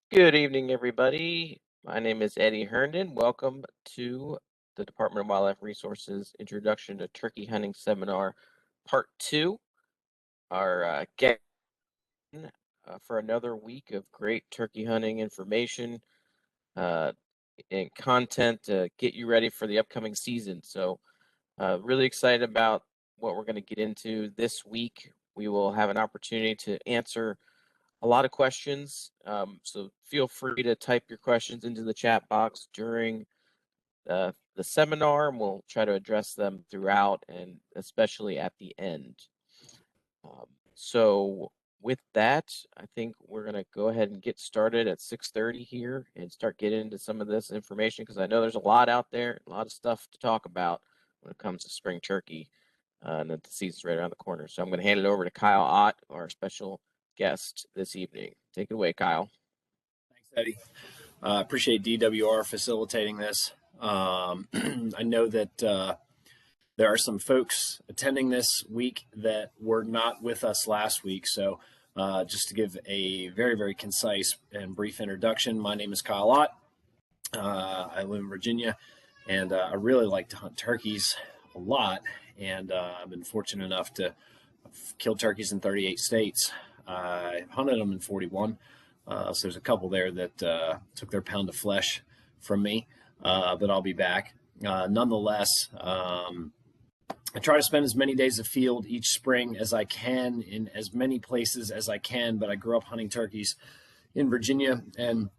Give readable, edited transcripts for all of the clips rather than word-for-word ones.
Good evening, everybody. My name is Eddie Herndon. Welcome to the Department of Wildlife Resources Introduction to Turkey Hunting Seminar Part 2. Our guest for another week of great turkey hunting information uh, and content to get you ready for the upcoming season. So, really excited about what we're going to get into this week. We will have an opportunity to answer a lot of questions. So feel free to type your questions into the chat box during the seminar, and we'll try to address them throughout and especially at the end. So with that, I think we're going to go ahead and get started at 6:30 here and start getting into some of this information because I know there's a lot out there, a lot of stuff to talk about when it comes to spring turkey, and that the season's right around the corner. So I'm going to hand it over to Kyle Ott, our special guest this evening. Take it away, Kyle. Thanks, Eddie. Appreciate DWR facilitating this. I know that there are some folks attending this week that were not with us last week. So just to give a very, very concise and brief introduction, my name is Kyle Ott. I live in Virginia, and I really like to hunt turkeys a lot. And I've been fortunate enough to kill turkeys in 38 states. I hunted them in 41. So there's a couple there that took their pound of flesh from me, but I'll be back. Nonetheless, I try to spend as many days afield each spring as I can in as many places as I can, but I grew up hunting turkeys in Virginia, and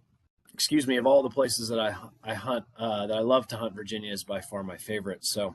excuse me, of all the places that I hunt, that I love to hunt, Virginia is by far my favorite. So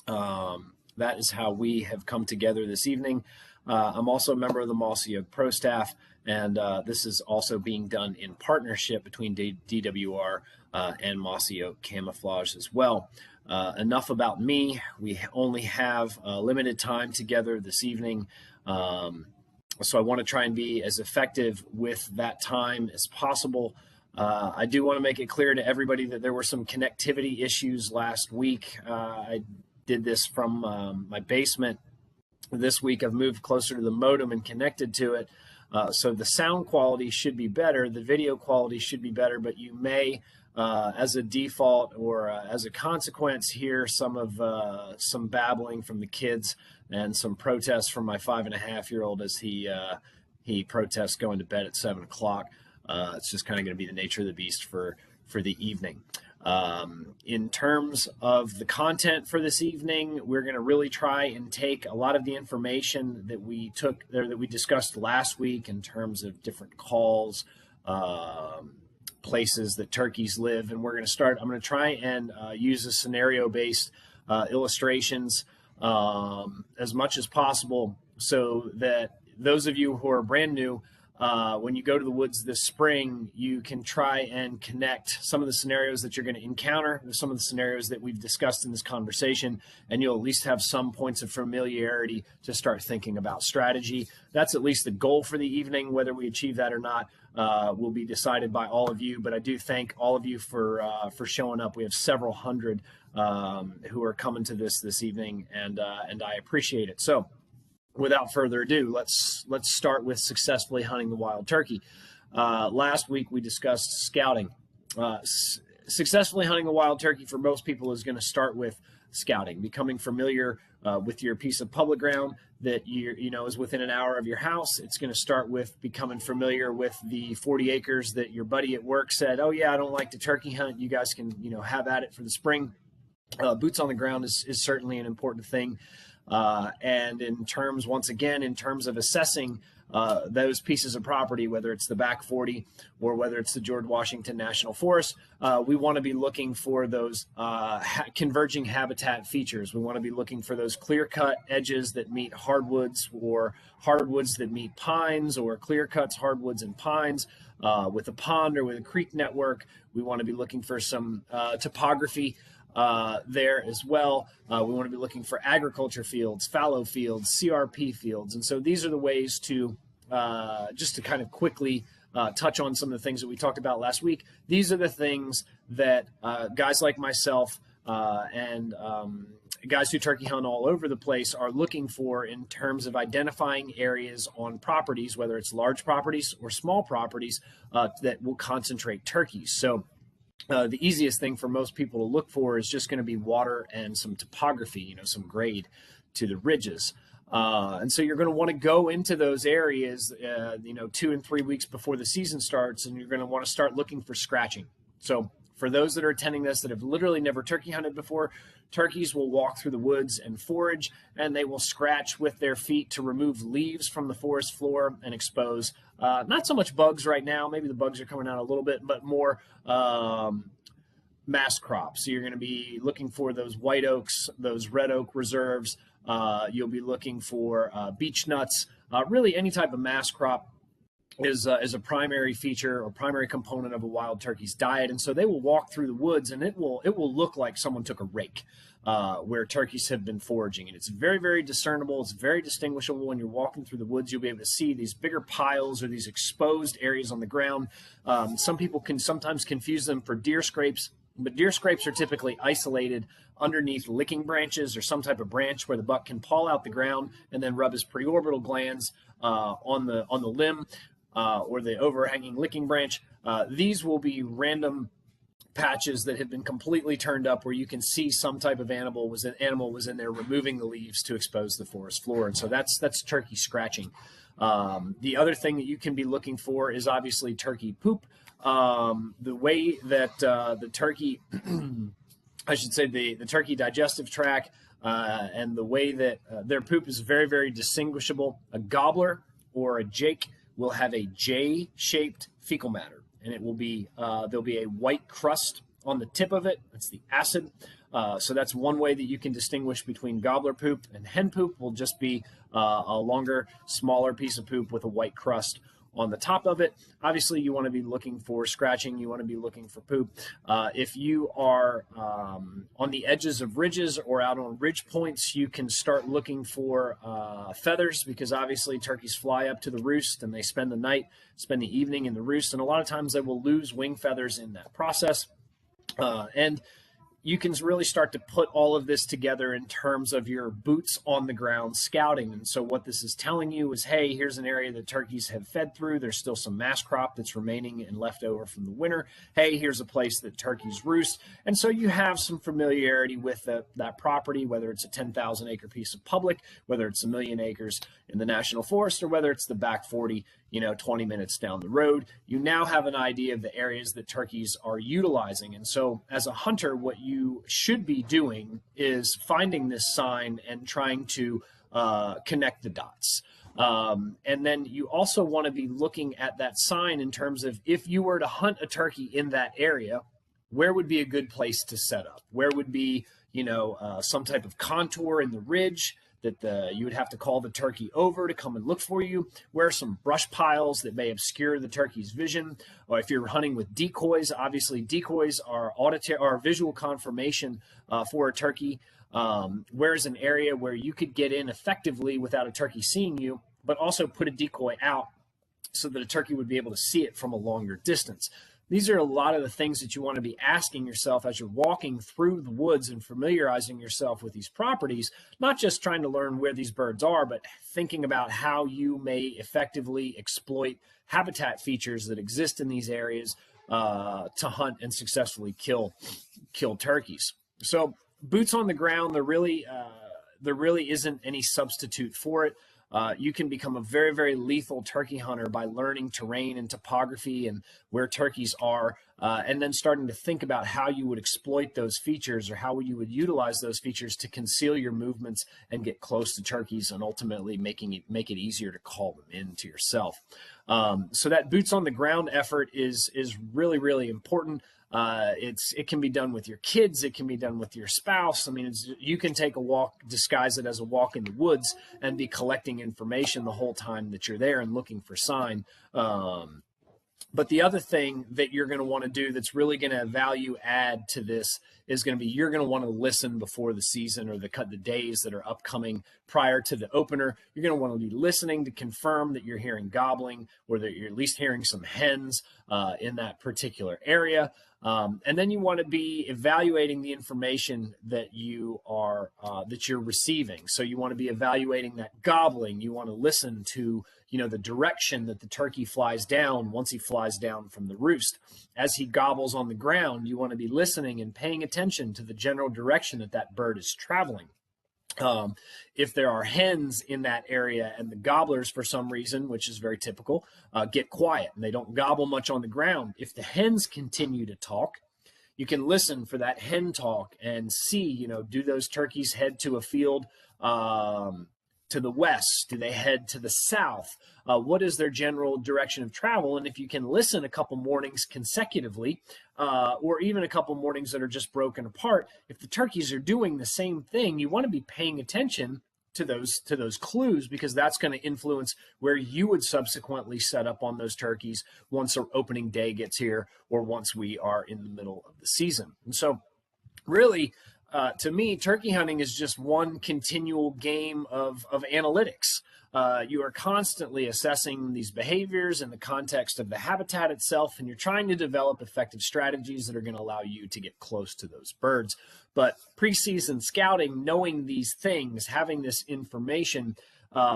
that is how we have come together this evening. I'm also a member of the Mossy Oak Pro Staff, and this is also being done in partnership between DWR and Mossy Oak Camouflage as well. Enough about me. We only have limited time together this evening, so I want to try and be as effective with that time as possible. I do want to make it clear to everybody that there were some connectivity issues last week. I did this from my basement. This week I've moved closer to the modem and connected to it. So the sound quality should be better, the video quality should be better, but you may, as a default or as a consequence, hear some babbling from the kids and some protests from my 5.5-year-old as he protests going to bed at 7 o'clock. It's just kind of going to be the nature of the beast for the evening. In terms of the content for this evening, we're going to really try and take a lot of the information that we took there that we discussed last week in terms of different calls, places that turkeys live, and I'm going to try and use a scenario-based illustrations as much as possible so that those of you who are brand new, when you go to the woods this spring, you can try and connect some of the scenarios that you're going to encounter with some of the scenarios that we've discussed in this conversation, and you'll at least have some points of familiarity to start thinking about strategy. That's at least the goal for the evening. Whether we achieve that or not will be decided by all of you, but I do thank all of you for showing up. We have several hundred who are coming to this evening, and I appreciate it. So, without further ado, let's start with successfully hunting the wild turkey. Last week we discussed scouting. Successfully hunting a wild turkey for most people is going to start with scouting, becoming familiar with your piece of public ground that is within an hour of your house. It's going to start with becoming familiar with the 40 acres that your buddy at work said, "Oh yeah, I don't like to turkey hunt. You guys can have at it for the spring." Boots on the ground is certainly an important thing. And in terms of assessing those pieces of property, whether it's the back 40 or whether it's the George Washington National Forest, we want to be looking for those converging habitat features. We want to be looking for those clear-cut edges that meet hardwoods, or hardwoods that meet pines, or clear cuts, hardwoods and pines with a pond or with a creek network. We want to be looking for some topography there as well. We want to be looking for agriculture fields, fallow fields, CRP fields. And so these are the ways to, just to kind of quickly touch on some of the things that we talked about last week. These are the things that guys like myself and guys who turkey hunt all over the place are looking for in terms of identifying areas on properties, whether it's large properties or small properties, that will concentrate turkeys. So the easiest thing for most people to look for is just going to be water and some topography, some grade to the ridges. And so you're going to want to go into those areas, 2 and 3 weeks before the season starts, and you're going to want to start looking for scratching. So for those that are attending this that have literally never turkey hunted before, turkeys will walk through the woods and forage, and they will scratch with their feet to remove leaves from the forest floor and expose not so much bugs right now. Maybe the bugs are coming out a little bit, but more mass crops. So you're going to be looking for those white oaks, those red oak reserves. You'll be looking for beech nuts. Really, any type of mass crop is a primary feature or primary component of a wild turkey's diet. And so they will walk through the woods, and it will look like someone took a rake where turkeys have been foraging. And it's very, very discernible. It's very distinguishable when you're walking through the woods. You'll be able to see these bigger piles or these exposed areas on the ground. Some people can sometimes confuse them for deer scrapes, but deer scrapes are typically isolated underneath licking branches or some type of branch where the buck can paw out the ground and then rub his preorbital glands on the limb or the overhanging licking branch. These will be random patches that have been completely turned up where you can see some type of animal was in there removing the leaves to expose the forest floor. And so that's turkey scratching. The other thing that you can be looking for is obviously turkey poop. The way that the turkey, I should say the turkey digestive tract and the way that their poop is very, very distinguishable. A gobbler or a jake will have a J-shaped fecal matter, and it will be there'll be a white crust on the tip of it. That's the acid. So that's one way that you can distinguish between gobbler poop, and hen poop will just be a longer, smaller piece of poop with a white crust on the top of it. Obviously, you want to be looking for scratching. You want to be looking for poop. If you are on the edges of ridges or out on ridge points, you can start looking for feathers, because obviously turkeys fly up to the roost and they spend the evening in the roost, and a lot of times they will lose wing feathers in that process. And you can really start to put all of this together in terms of your boots on the ground scouting. And so what this is telling you is, hey, here's an area that turkeys have fed through. There's still some mass crop that's remaining and left over from the winter. Hey, here's a place that turkeys roost. And so you have some familiarity with that property, whether it's a 10,000 acre piece of public, whether it's 1 million acres in the national forest, or whether it's the back 40, 20 minutes down the road. You now have an idea of the areas that turkeys are utilizing. And so as a hunter, what you should be doing is finding this sign and trying to connect the dots. And then you also want to be looking at that sign in terms of, if you were to hunt a turkey in that area, where would be a good place to set up? Where would be, some type of contour in the ridge that you would have to call the turkey over to come and look for you? Where are some brush piles that may obscure the turkey's vision? Or if you're hunting with decoys, obviously decoys are visual confirmation for a turkey. Where's an area where you could get in effectively without a turkey seeing you, but also put a decoy out so that a turkey would be able to see it from a longer distance? These are a lot of the things that you want to be asking yourself as you're walking through the woods and familiarizing yourself with these properties, not just trying to learn where these birds are, but thinking about how you may effectively exploit habitat features that exist in these areas to hunt and successfully kill turkeys. So boots on the ground, there really isn't any substitute for it. You can become a very, very lethal turkey hunter by learning terrain and topography and where turkeys are, and then starting to think about how you would exploit those features, or how you would utilize those features to conceal your movements and get close to turkeys, and ultimately make it easier to call them in to yourself. So that boots on the ground effort is really, really important. It can be done with your kids. It can be done with your spouse. I mean, you can take a walk, disguise it as a walk in the woods, and be collecting information the whole time that you're there and looking for sign. But the other thing that you're going to want to do that's really going to value add to this is going to be you're going to want to listen before the season or the days that are upcoming prior to the opener. You're going to want to be listening to confirm that you're hearing gobbling or that you're at least hearing some hens in that particular area. And then you want to be evaluating the information that you are that you're receiving. So you want to be evaluating that gobbling. You want to listen to the direction that the turkey flies down once he flies down from the roost. As he gobbles on the ground, you want to be listening and paying attention to the general direction that that bird is traveling. If there are hens in that area and the gobblers, for some reason, which is very typical, get quiet and they don't gobble much on the ground, if the hens continue to talk, you can listen for that hen talk and see, do those turkeys head to a field to the west? Do they head to the south? What is their general direction of travel? And if you can listen a couple mornings consecutively, or even a couple mornings that are just broken apart, if the turkeys are doing the same thing, you want to be paying attention to those clues, because that's going to influence where you would subsequently set up on those turkeys once our opening day gets here or once we are in the middle of the season. And so really, to me, turkey hunting is just one continual game of analytics. You are constantly assessing these behaviors in the context of the habitat itself, and you're trying to develop effective strategies that are going to allow you to get close to those birds. But preseason scouting, knowing these things, having this information,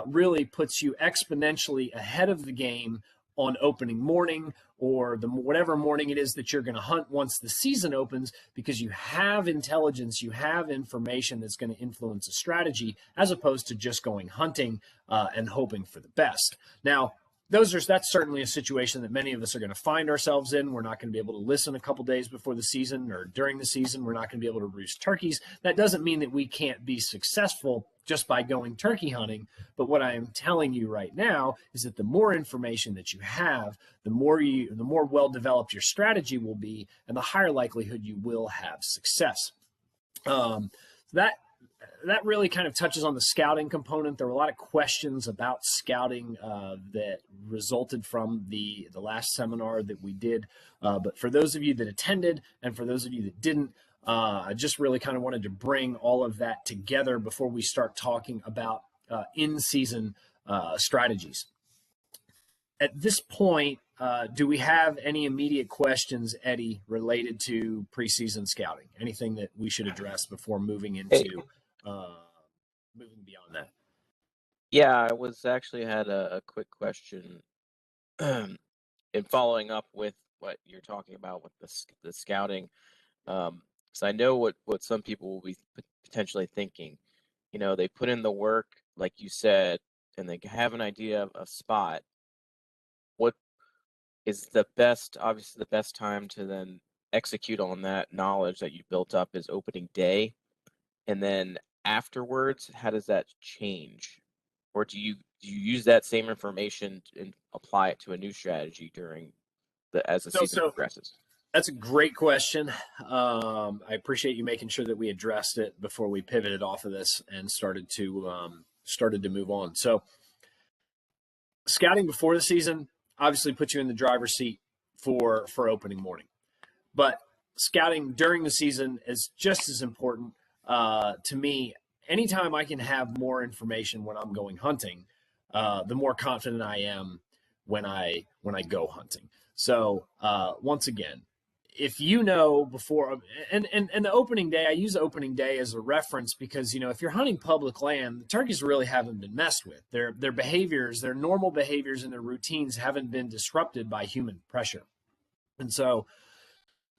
really puts you exponentially ahead of the game on opening morning or whatever morning it is that you're going to hunt once the season opens, because you have intelligence, you have information that's going to influence a strategy, as opposed to just going hunting and hoping for the best. Now, that's certainly a situation that many of us are going to find ourselves in. We're not going to be able to listen a couple days before the season or during the season. We're not going to be able to roost turkeys. That doesn't mean that we can't be successful just by going turkey hunting. But what I am telling you right now is that the more information that you have, the more well-developed your strategy will be, and the higher likelihood you will have success. That really kind of touches on the scouting component. There were a lot of questions about scouting that resulted from the last seminar that we did. But for those of you that attended and for those of you that didn't, I just really kind of wanted to bring all of that together before we start talking about in-season strategies. At this point, do we have any immediate questions, Eddie, related to preseason scouting? Anything that we should address before moving into moving beyond that? Yeah, I had a quick question in following up with what you're talking about with the scouting. So I know what some people will be potentially thinking. They put in the work, like you said, and they have an idea of a spot. What is obviously the best time to then execute on that knowledge that you built up is opening day. And then afterwards, how does that change? Or do you use that same information and apply it to a new strategy as the season progresses? That's a great question. I appreciate you making sure that we addressed it before we pivoted off of this and started to move on. So scouting before the season obviously puts you in the driver's seat for opening morning. But scouting during the season is just as important to me. Anytime I can have more information when I'm going hunting, the more confident I am when I go hunting. So once again, if before, and the opening day, I use opening day as a reference because, if you're hunting public land, the turkeys really haven't been messed with. Their behaviors, their normal behaviors and their routines haven't been disrupted by human pressure. And so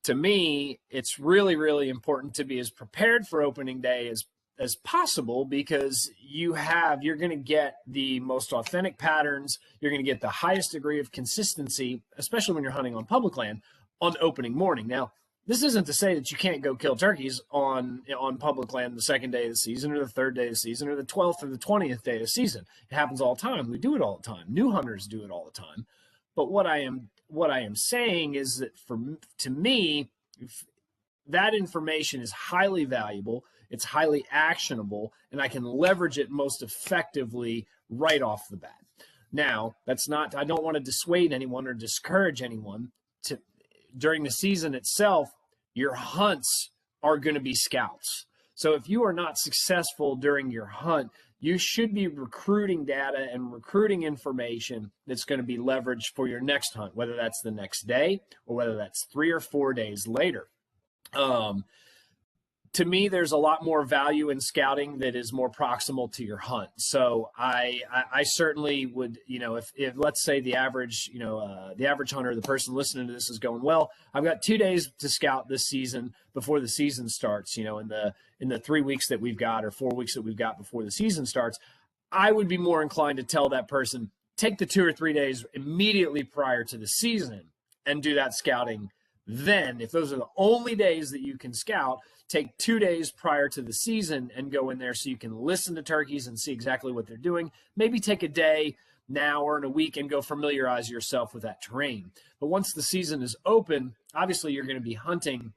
to me, it's really, really important to be as prepared for opening day as possible, because you're going to get the most authentic patterns. You're going to get the highest degree of consistency, especially when you're hunting on public land, on opening morning. Now, this isn't to say that you can't go kill turkeys on public land the second day of the season or the third day of the season or the 12th or the 20th day of the season. It happens all the time. We do it all the time. New hunters do it all the time. But what I am saying is that to me, that information is highly valuable. It's highly actionable, and I can leverage it most effectively right off the bat. Now, that's not, I don't want to dissuade anyone or discourage anyone to, during the season itself, your hunts are going to be scouts. So if you are not successful during your hunt, you should be recruiting data and recruiting information that's going to be leveraged for your next hunt, whether that's the next day or whether that's 3 or 4 days later. To me, there's a lot more value in scouting that is more proximal to your hunt. So I certainly would, if let's say the average, the average hunter, the person listening to this is going, well, I've got 2 days to scout this season before the season starts, in the 3 weeks that we've got or 4 weeks that we've got before the season starts. I would be more inclined to tell that person, take the 2 or 3 days immediately prior to the season and do that scouting. Then, if those are the only days that you can scout, take 2 days prior to the season and go in there so you can listen to turkeys and see exactly what they're doing. Maybe take a day now or in a week and go familiarize yourself with that terrain. But once the season is open, obviously you're going to be hunting.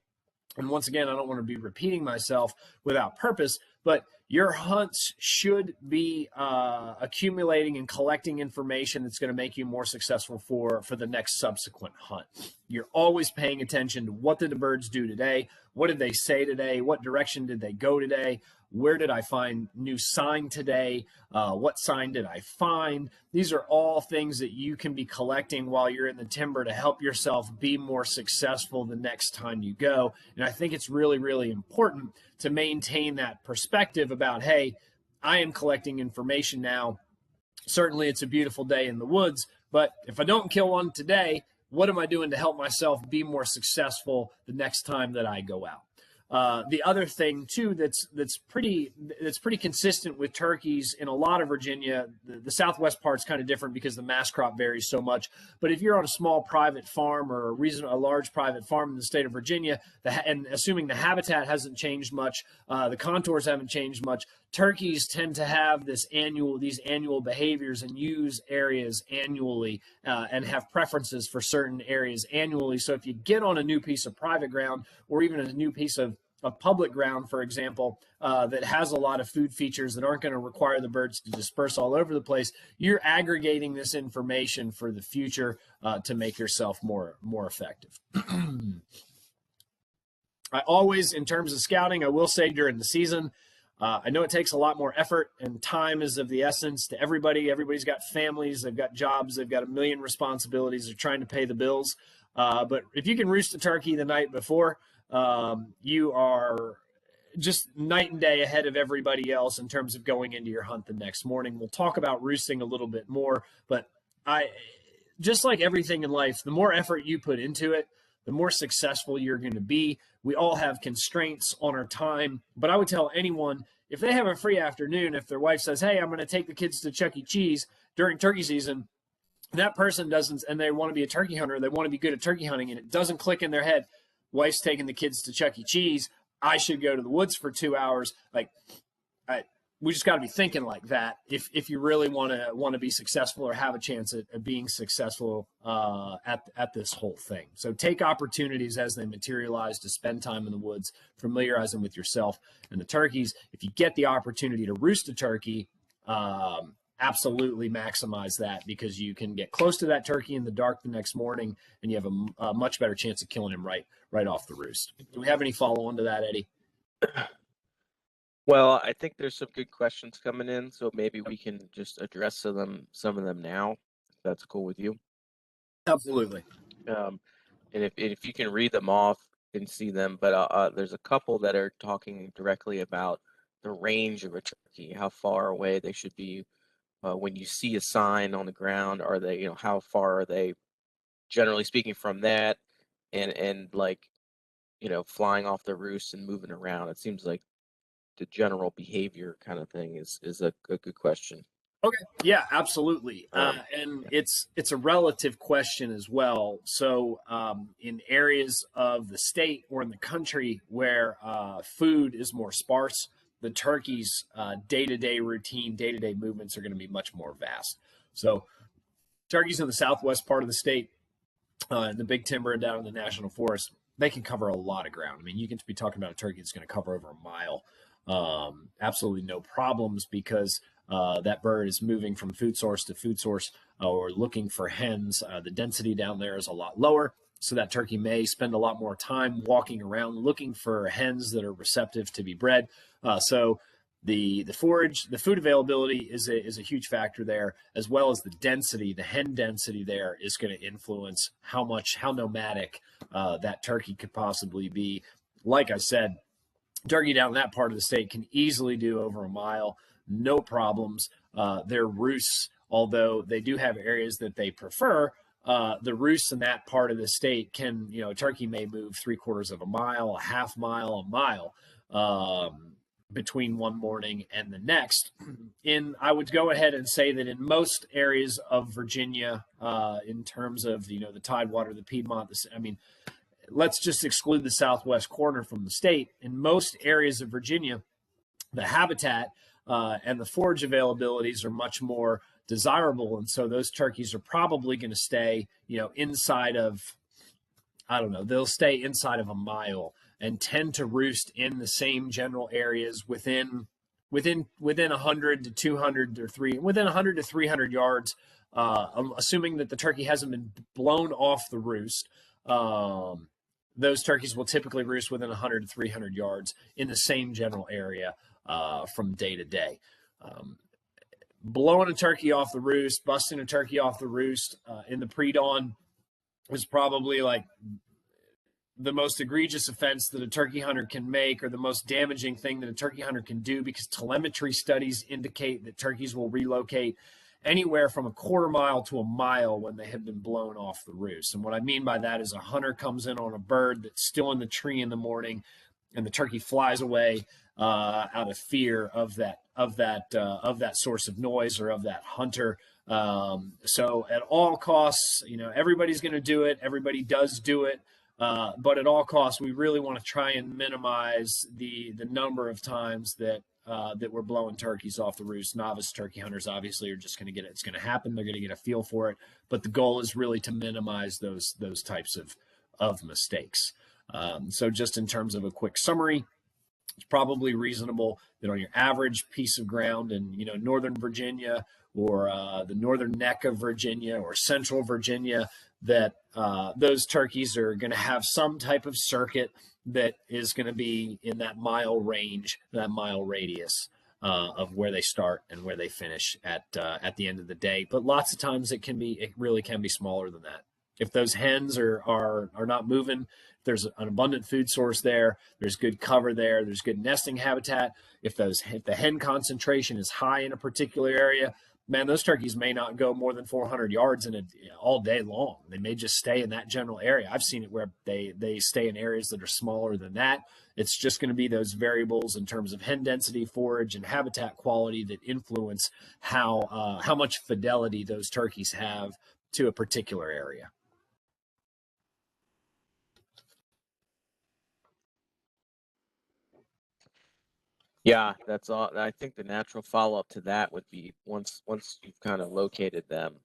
And once again, I don't want to be repeating myself without purpose, but your hunts should be accumulating and collecting information that's going to make you more successful for the next subsequent hunt. You're always paying attention to what did the birds do today? What did they say today? What direction did they go today? Where did I find new sign today? What sign did I find? These are all things that you can be collecting while you're in the timber to help yourself be more successful the next time you go. And I think it's really, really important to maintain that perspective about, hey, I am collecting information now. Certainly it's a beautiful day in the woods, but if I don't kill one today, what am I doing to help myself be more successful the next time that I go out? The other thing too that's pretty consistent with turkeys in a lot of Virginia. The southwest part's kind of different because the mass crop varies so much. But if you're on a small private farm or a large private farm in the state of Virginia, and assuming the habitat hasn't changed much, the contours haven't changed much, turkeys tend to have these annual behaviors and use areas annually and have preferences for certain areas annually. So if you get on a new piece of private ground or even a new piece of public ground, for example, that has a lot of food features that aren't going to require the birds to disperse all over the place, you're aggregating this information for the future to make yourself more effective. I always, in terms of scouting, I will say during the season, I know it takes a lot more effort and time is of the essence to everybody. Everybody's got families, they've got jobs, they've got a million responsibilities, they're trying to pay the bills. But if you can roost a turkey the night before, you are just night and day ahead of everybody else in terms of going into your hunt the next morning. We'll talk about roosting a little bit more, but just like everything in life, the more effort you put into it, the more successful you're going to be. We all have constraints on our time, but I would tell anyone, if they have a free afternoon, if their wife says, hey, I'm going to take the kids to Chuck E. Cheese during turkey season, that person doesn't, and they want to be a turkey hunter, they want to be good at turkey hunting, and it doesn't click in their head, wife's taking the kids to Chuck E. Cheese, I should go to the woods for 2 hours. We just got to be thinking like that if you really want to be successful or have a chance at being successful at this whole thing. So take opportunities as they materialize to spend time in the woods, familiarize them with yourself and the turkeys. If you get the opportunity to roost a turkey, absolutely maximize that, because you can get close to that turkey in the dark the next morning and you have a much better chance of killing him right off the roost. Do we have any follow-on to that, Eddie? Well, I think there's some good questions coming in, so maybe we can just address some of them now, if that's cool with you. Absolutely. And if you can read them off and see them, but there's a couple that are talking directly about the range of a turkey, how far away they should be when you see a sign on the ground. Are they, how far are they, generally speaking, from that, and flying off the roost and moving around? It seems like the general behavior kind of thing is a good question. Okay. Yeah, absolutely. And yeah. It's a relative question as well. So in areas of the state or in the country where food is more sparse, the turkey's day-to-day routine, day-to-day movements are going to be much more vast. So turkeys in the southwest part of the state, in the big timber and down in the national forest, they can cover a lot of ground. I mean, you can be talking about a turkey that's going to cover over a mile. Absolutely no problems, because that bird is moving from food source to food source or looking for hens. The density down there is a lot lower, so that turkey may spend a lot more time walking around looking for hens that are receptive to be bred. So the forage, the food availability is a huge factor there, as well as the density. The hen density there is going to influence how nomadic that turkey could possibly be. Like I said, turkey down in that part of the state can easily do over a mile, no problems. Their roosts, although they do have areas that they prefer, the roosts in that part of the state can, a turkey may move 3/4 of a mile, a half mile, a mile between one morning and the next. I would go ahead and say that in most areas of Virginia, in terms of, the Tidewater, the Piedmont, let's just exclude the southwest corner from the state. In most areas of Virginia, the habitat and the forage availabilities are much more desirable, and so those turkeys are probably going to stay, inside of, they'll stay inside of a mile and tend to roost in the same general areas within 100 to 200 or within 100 to 300 yards, assuming that the turkey hasn't been blown off the roost. Those turkeys will typically roost within 100 to 300 yards in the same general area from day to day. Blowing a turkey off the roost, busting a turkey off the roost in the pre-dawn is probably like the most egregious offense that a turkey hunter can make, or the most damaging thing that a turkey hunter can do, because telemetry studies indicate that turkeys will relocate anywhere from 1/4 mile to a mile when they have been blown off the roost. And what I mean by that is a hunter comes in on a bird that's still in the tree in the morning, and the turkey flies away out of fear of that source of noise or of that hunter. So at all costs, everybody's going to do it. Everybody does do it. But at all costs, we really want to try and minimize the number of times that we're blowing turkeys off the roost. Novice turkey hunters obviously are just going to get it. It's going to happen. They're going to get a feel for it. But the goal is really to minimize those types of mistakes. So just in terms of a quick summary, it's probably reasonable that on your average piece of ground in Northern Virginia or the northern neck of Virginia or central Virginia, that those turkeys are going to have some type of circuit that is going to be in that mile range, that mile radius of where they start and where they finish at the end of the day. But lots of times it really can be smaller than that. If those hens are not moving, there's an abundant food source there, there's good cover there, there's good nesting habitat. If the hen concentration is high in a particular area, man, those turkeys may not go more than 400 yards all day long. They may just stay in that general area. I've seen it where they stay in areas that are smaller than that. It's just going to be those variables in terms of hen density, forage, and habitat quality that influence how much fidelity those turkeys have to a particular area. Yeah, that's all. I think the natural follow-up to that would be once you've kind of located them,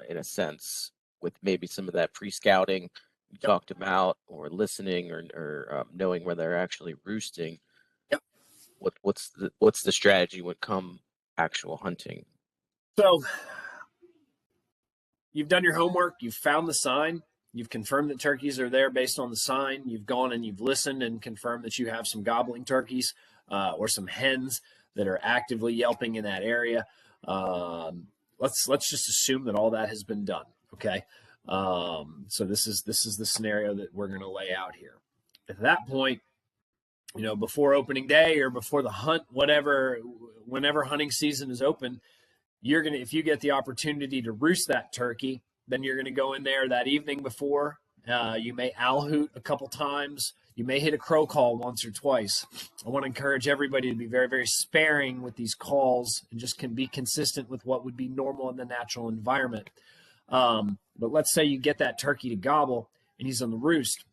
in a sense, with maybe some of that pre-scouting you talked about, or listening, or knowing where they're actually roosting. Yep. What's the strategy when come actual hunting? So you've done your homework. You've found the sign. You've confirmed that turkeys are there based on the sign. You've gone and you've listened and confirmed that you have some gobbling turkeys or some hens that are actively yelping in that area. Let's just assume that all that has been done. Okay. So this is the scenario that we're going to lay out here. At that point, before opening day or before the hunt, whenever hunting season is open, if you get the opportunity to roost that turkey, then you're going to go in there that evening before. You may owl hoot a couple times. You may hit a crow call once or twice. I want to encourage everybody to be very, very sparing with these calls and just can be consistent with what would be normal in the natural environment. But let's say you get that turkey to gobble and he's on the roost.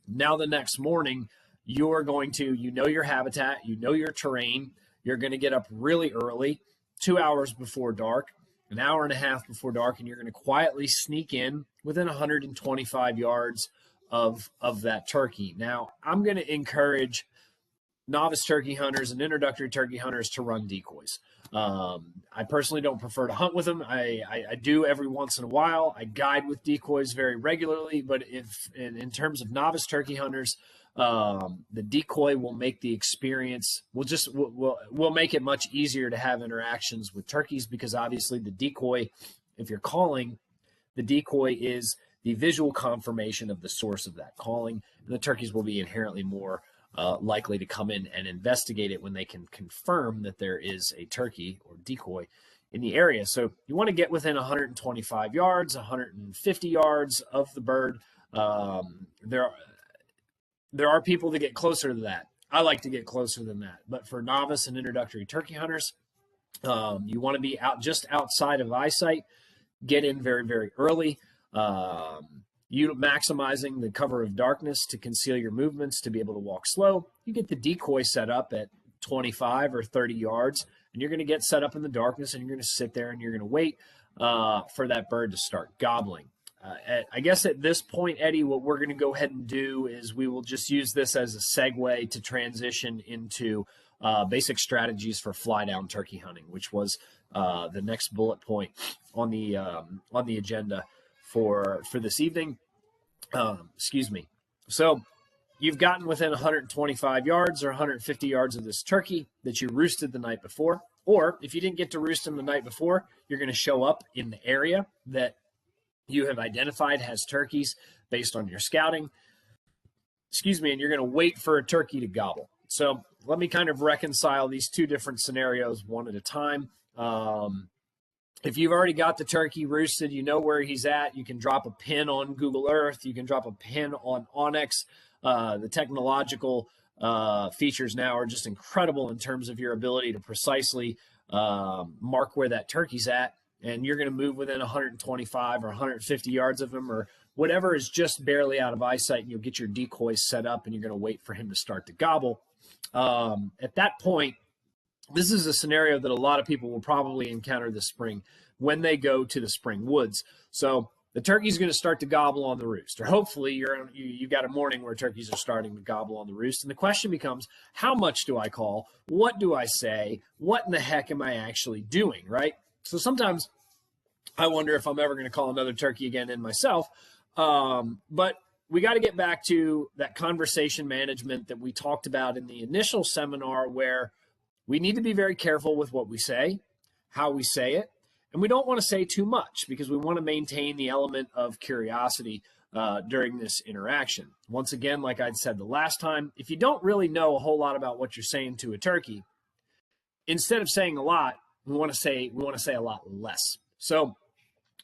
Now the next morning, you're going to, your habitat, your terrain. You're going to get up really early, 2 hours before dark, an hour and a half before dark, and you're going to quietly sneak in within 125 yards of that turkey. Now, I'm going to encourage novice turkey hunters and introductory turkey hunters to run decoys. I personally don't prefer to hunt with them. I do every once in a while. I guide with decoys very regularly, but if in terms of novice turkey hunters, the decoy will make the experience. We'll make it much easier to have interactions with turkeys, because obviously the decoy, if you're calling, the decoy is the visual confirmation of the source of that calling, and the turkeys will be inherently more likely to come in and investigate it when they can confirm that there is a turkey or decoy in the area. So you want to get within 125 yards, 150 yards of the bird. There are people that get closer to that. I like to get closer than that. But for novice and introductory turkey hunters, you want to be just outside of eyesight. Get in very, very early. You maximizing the cover of darkness to conceal your movements, to be able to walk slow. You get the decoy set up at 25 or 30 yards, and you're going to get set up in the darkness, and you're going to sit there and you're going to wait for that bird to start gobbling. I guess at this point, Eddie, what we're going to go ahead and do is we will just use this as a segue to transition into basic strategies for fly down turkey hunting, which was the next bullet point on the agenda for this evening. Excuse me. So you've gotten within 125 yards or 150 yards of this turkey that you roosted the night before. Or if you didn't get to roost him the night before, you're going to show up in the area that you have identified has turkeys based on your scouting. Excuse me. And you're going to wait for a turkey to gobble. So let me kind of reconcile these two different scenarios one at a time. If you've already got the turkey roosted, you know where he's at. You can drop a pin on Google Earth. You can drop a pin on Onyx. The technological features now are just incredible in terms of your ability to precisely mark where that turkey's at. And you're going to move within 125 or 150 yards of him, or whatever is just barely out of eyesight, and you'll get your decoys set up, and you're going to wait for him to start to gobble. At that point, this is a scenario that a lot of people will probably encounter this spring when they go to the spring woods. So the turkey's going to start to gobble on the roost, or hopefully you've got a morning where turkeys are starting to gobble on the roost. And the question becomes, how much do I call? What do I say? What in the heck am I actually doing, right? So sometimes I wonder if I'm ever going to call another turkey again in myself. But we got to get back to that conversation management that we talked about in the initial seminar, where we need to be very careful with what we say, how we say it, and we don't want to say too much because we want to maintain the element of curiosity during this interaction. Once again, like I'd said the last time, if you don't really know a whole lot about what you're saying to a turkey, instead of saying a lot, we want to say a lot less. So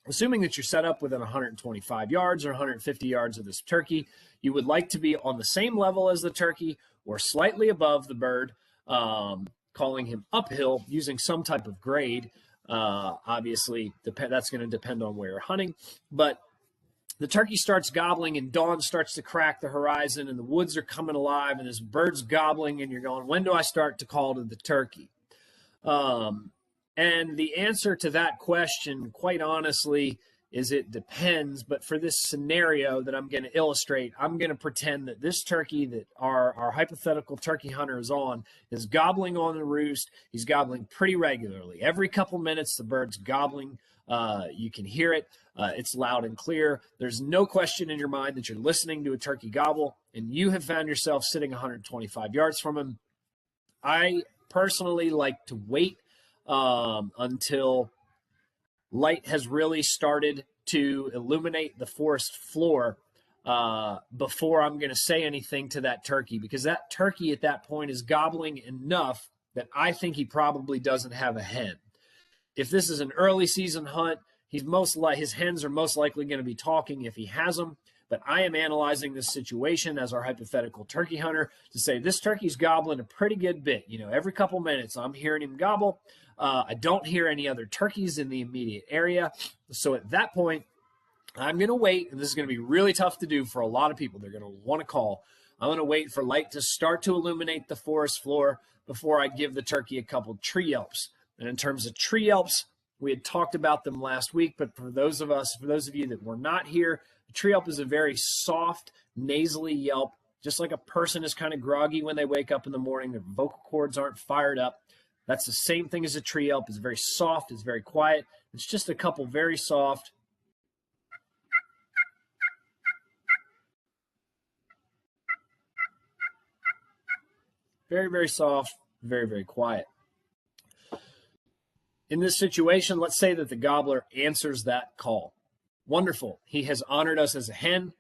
assuming that you're set up within 125 yards or 150 yards of this turkey, you would like to be on the same level as the turkey or slightly above the bird, calling him uphill using some type of grade. Obviously, that's going to depend on where you're hunting. But the turkey starts gobbling and dawn starts to crack the horizon and the woods are coming alive and this bird's gobbling and you're going, when do I start to call to the turkey? And the answer to that question, quite honestly, is it depends. But for this scenario that I'm going to illustrate, I'm going to pretend that this turkey that our hypothetical turkey hunter is on is gobbling on the roost. He's gobbling pretty regularly. Every couple minutes, the bird's gobbling. You can hear it. It's loud and clear. There's no question in your mind that you're listening to a turkey gobble, and you have found yourself sitting 125 yards from him. I personally like to wait until light has really started to illuminate the forest floor before I'm going to say anything to that turkey, because that turkey at that point is gobbling enough that I think he probably doesn't have a hen. If this is an early season hunt, his hens are most likely going to be talking if he has them. But I am analyzing this situation as our hypothetical turkey hunter to say this turkey's gobbling a pretty good bit. You know, every couple minutes I'm hearing him gobble. I don't hear any other turkeys in the immediate area. So at that point, I'm going to wait, and this is going to be really tough to do for a lot of people. They're going to want to call. I'm going to wait for light to start to illuminate the forest floor before I give the turkey a couple tree yelps. And in terms of tree yelps, we had talked about them last week, but for those of you that were not here, a tree yelp is a very soft, nasally yelp, just like a person is kind of groggy when they wake up in the morning. Their vocal cords aren't fired up. That's the same thing as a tree yelp. It's very soft, it's very quiet. It's just a couple very soft, very soft, very quiet. In this situation, let's say that the gobbler answers that call. Wonderful. He has honored us as a hen.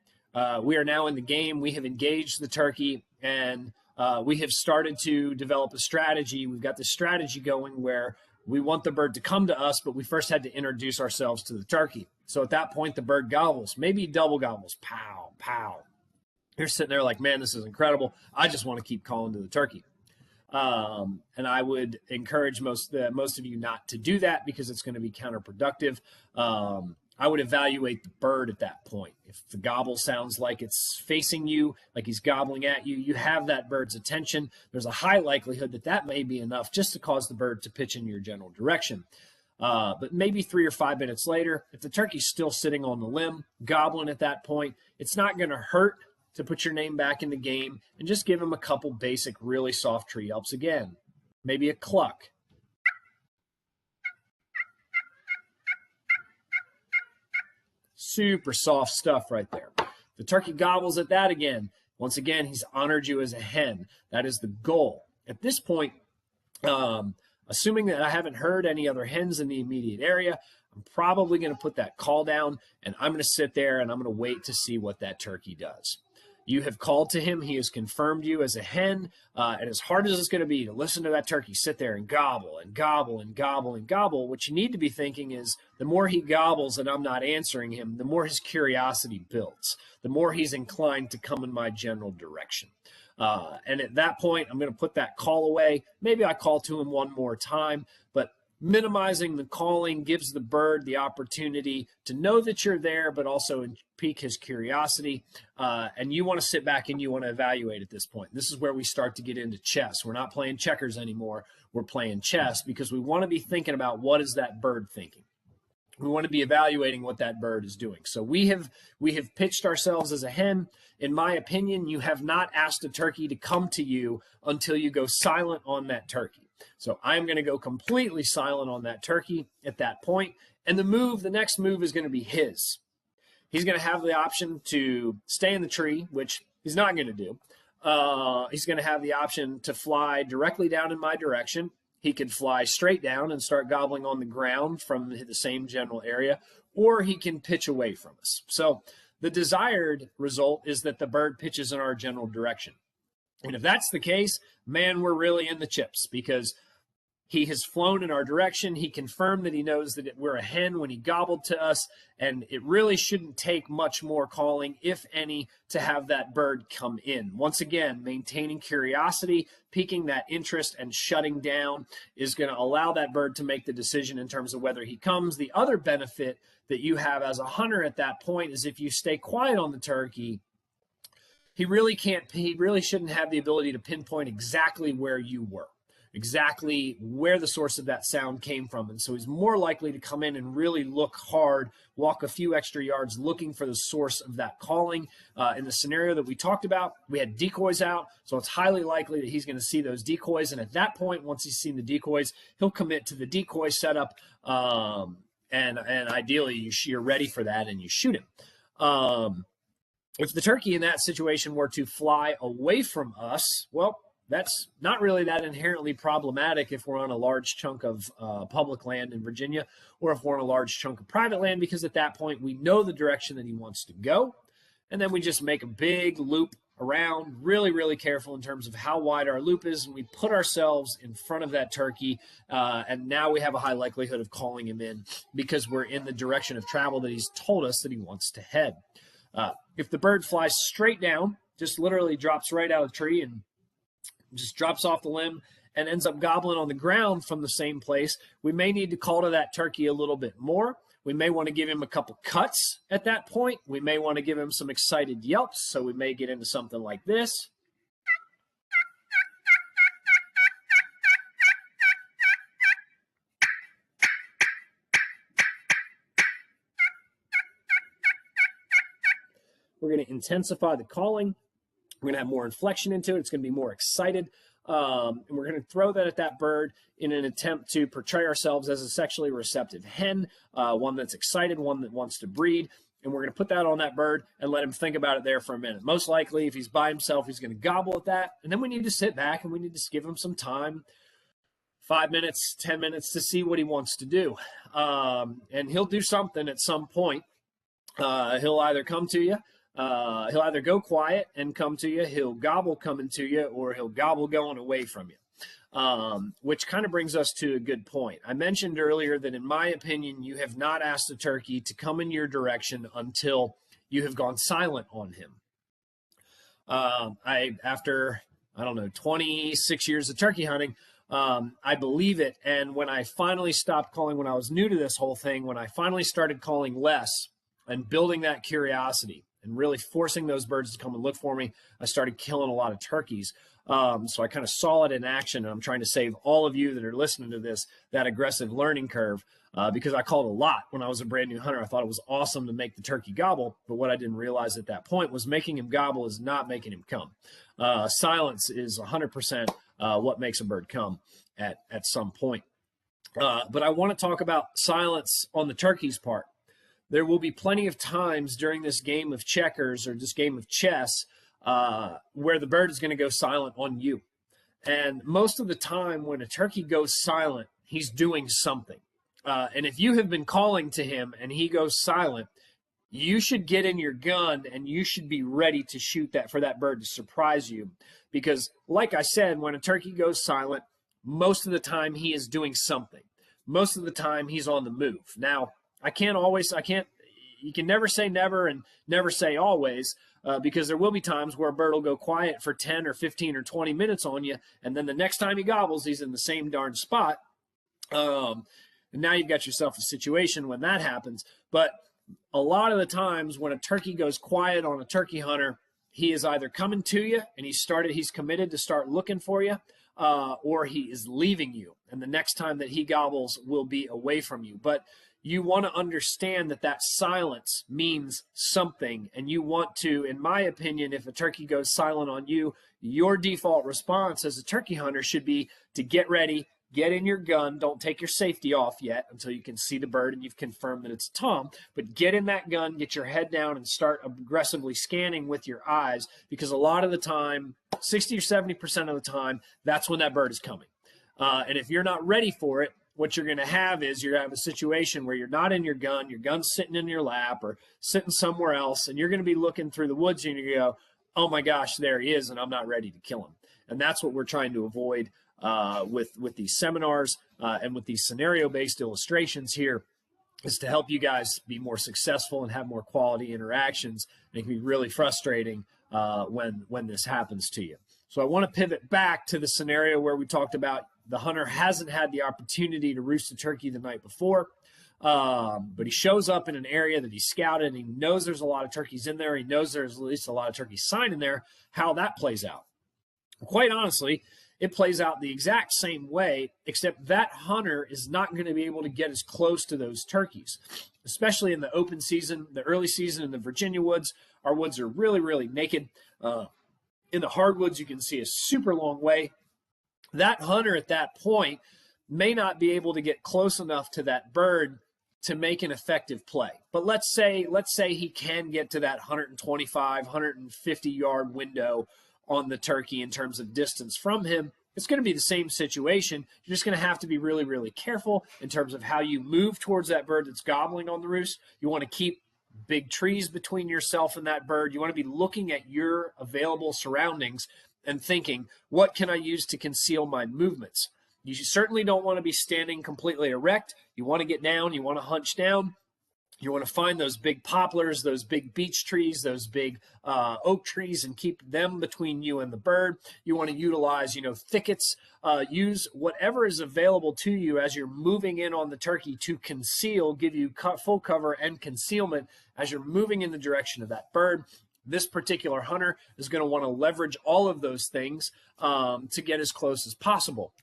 We are now in the game. We have engaged the turkey, and we have started to develop a strategy. We've got this strategy going where we want the bird to come to us, but we first had to introduce ourselves to the turkey. So at that point, the bird gobbles, maybe double gobbles, pow, pow. You're sitting there like, man, this is incredible. I just want to keep calling to the turkey. And I would encourage most of you not to do that because it's going to be counterproductive. I would evaluate the bird at that point. If the gobble sounds like it's facing you, like he's gobbling at you, you have that bird's attention. There's a high likelihood that that may be enough just to cause the bird to pitch in your general direction. But maybe 3 or 5 minutes later, if the turkey's still sitting on the limb, gobbling at that point, it's not going to hurt to put your name back in the game and just give him a couple basic, really soft tree yelps again. Maybe a cluck. Super soft stuff right there. The turkey gobbles at that again. Once again, he's honored you as a hen. That is the goal. At this point, assuming that I haven't heard any other hens in the immediate area, I'm probably going to put that call down, and I'm going to sit there and I'm going to wait to see what that turkey does. You have called to him. He has confirmed you as a hen. And as hard as it's going to be to listen to that turkey sit there and gobble and gobble and gobble and gobble, what you need to be thinking is the more he gobbles and I'm not answering him, the more his curiosity builds, the more he's inclined to come in my general direction. And at that point, I'm going to put that call away. Maybe I call to him one more time, but minimizing the calling gives the bird the opportunity to know that you're there, but also pique his curiosity. And you want to sit back and you want to evaluate at this point. This is where we start to get into chess. We're not playing checkers anymore. We're playing chess because we want to be thinking about what is that bird thinking. We want to be evaluating what that bird is doing. So we have pitched ourselves as a hen. In my opinion, you have not asked a turkey to come to you until you go silent on that turkey. So I'm going to go completely silent on that turkey at that point. And the next move is going to be his. He's going to have the option to stay in the tree, which he's not going to do. He's going to have the option to fly directly down in my direction. He could fly straight down and start gobbling on the ground from the same general area, or he can pitch away from us. So the desired result is that the bird pitches in our general direction. And if that's the case, man, we're really in the chips because he has flown in our direction. He confirmed that he knows that we're a hen when he gobbled to us, and it really shouldn't take much more calling, if any, to have that bird come in. Once again, maintaining curiosity, piquing that interest, and shutting down is going to allow that bird to make the decision in terms of whether he comes. The other benefit that you have as a hunter at that point is if you stay quiet on the turkey, he really shouldn't have the ability to pinpoint exactly where you were, exactly where the source of that sound came from. And so he's more likely to come in and really look hard, walk a few extra yards looking for the source of that calling. In the scenario that we talked about, we had decoys out, so it's highly likely that he's going to see those decoys. And at that point, once he's seen the decoys, he'll commit to the decoy setup. And ideally, you're ready for that and you shoot him. If the turkey in that situation were to fly away from us, well, that's not really that inherently problematic if we're on a large chunk of public land in Virginia, or if we're on a large chunk of private land, because at that point we know the direction that he wants to go. And then we just make a big loop around, really careful in terms of how wide our loop is, and we put ourselves in front of that turkey, and now we have a high likelihood of calling him in because we're in the direction of travel that he's told us that he wants to head. If the bird flies straight down, just literally drops right out of the tree and just drops off the limb and ends up gobbling on the ground from the same place, we may need to call to that turkey a little bit more. We may want to give him a couple cuts at that point. We may want to give him some excited yelps, so we may get into something like this. We're going to intensify the calling. We're going to have more inflection into it. It's going to be more excited. And we're going to throw that at that bird in an attempt to portray ourselves as a sexually receptive hen, one that's excited, one that wants to breed. And we're going to put that on that bird and let him think about it there for a minute. Most likely, if he's by himself, he's going to gobble at that. And then we need to sit back and we need to give him some time, 5 minutes, 10 minutes, to see what he wants to do. And he'll do something at some point. He'll either come to you, he'll either go quiet and come to you, he'll gobble coming to you, or he'll gobble going away from you. Which kind of brings us to a good point. I mentioned earlier that in my opinion, you have not asked a turkey to come in your direction until you have gone silent on him. After, I don't know, 26 years of turkey hunting, I believe it. And when I finally stopped calling, when I was new to this whole thing, when I finally started calling less and building that curiosity and really forcing those birds to come and look for me, I started killing a lot of turkeys. So I kind of saw it in action, and I'm trying to save all of you that are listening to this that aggressive learning curve, because I called a lot when I was a brand new hunter. I thought it was awesome to make the turkey gobble, but what I didn't realize at that point was making him gobble is not making him come. Silence is 100% what makes a bird come at some point. But I want to talk about silence on the turkey's part. There will be plenty of times during this game of checkers or this game of chess where the bird is going to go silent on you. And most of the time when a turkey goes silent, he's doing something. And if you have been calling to him and he goes silent, you should get in your gun and you should be ready to shoot that for that bird to surprise you. Because like I said, when a turkey goes silent, most of the time he is doing something. Most of the time he's on the move. Now, you can never say never and never say always, because there will be times where a bird will go quiet for 10 or 15 or 20 minutes on you, and then the next time he gobbles, he's in the same darn spot. And now you've got yourself a situation when that happens. But a lot of the times when a turkey goes quiet on a turkey hunter, he is either coming to you and he's committed to start looking for you, or he is leaving you, and the next time that he gobbles will be away from you. But you want to understand that that silence means something, and you want to, in my opinion, if a turkey goes silent on you, your default response as a turkey hunter should be to get ready, get in your gun. Don't take your safety off yet until you can see the bird and you've confirmed that it's a tom, but get in that gun, get your head down, and start aggressively scanning with your eyes, because a lot of the time, 60 or 70% of the time, that's when that bird is coming. And if you're not ready for it, what you're going to have is you're going to have a situation where you're not in your gun's sitting in your lap or sitting somewhere else, and you're going to be looking through the woods and you go, oh my gosh, there he is, and I'm not ready to kill him. And that's what we're trying to avoid with these seminars and with these scenario-based illustrations here, is to help you guys be more successful and have more quality interactions. And it can be really frustrating when this happens to you. So I want to pivot back to the scenario where we talked about the hunter hasn't had the opportunity to roost a turkey the night before, but he shows up in an area that he scouted, and he knows there's a lot of turkeys in there. He knows there's at least a lot of turkey sign in there. How that plays out. Quite honestly, it plays out the exact same way, except that hunter is not going to be able to get as close to those turkeys, especially in the open season, the early season in the Virginia woods. Our woods are really, really naked. In the hardwoods, you can see a super long way. That hunter at that point may not be able to get close enough to that bird to make an effective play. But let's say he can get to that 125, 150 yard window on the turkey in terms of distance from him. It's going to be the same situation. You're just going to have to be really, really careful in terms of how you move towards that bird that's gobbling on the roost. You want to keep big trees between yourself and that bird. You want to be looking at your available surroundings and thinking, what can I use to conceal my movements? You certainly don't want to be standing completely erect. You want to get down. You want to hunch down. You want to find those big poplars, those big beech trees, those big oak trees, and keep them between you and the bird. You want to utilize, thickets. Use whatever is available to you as you're moving in on the turkey to conceal, give you full cover and concealment as you're moving in the direction of that bird. This particular hunter is going to want to leverage all of those things to get as close as possible.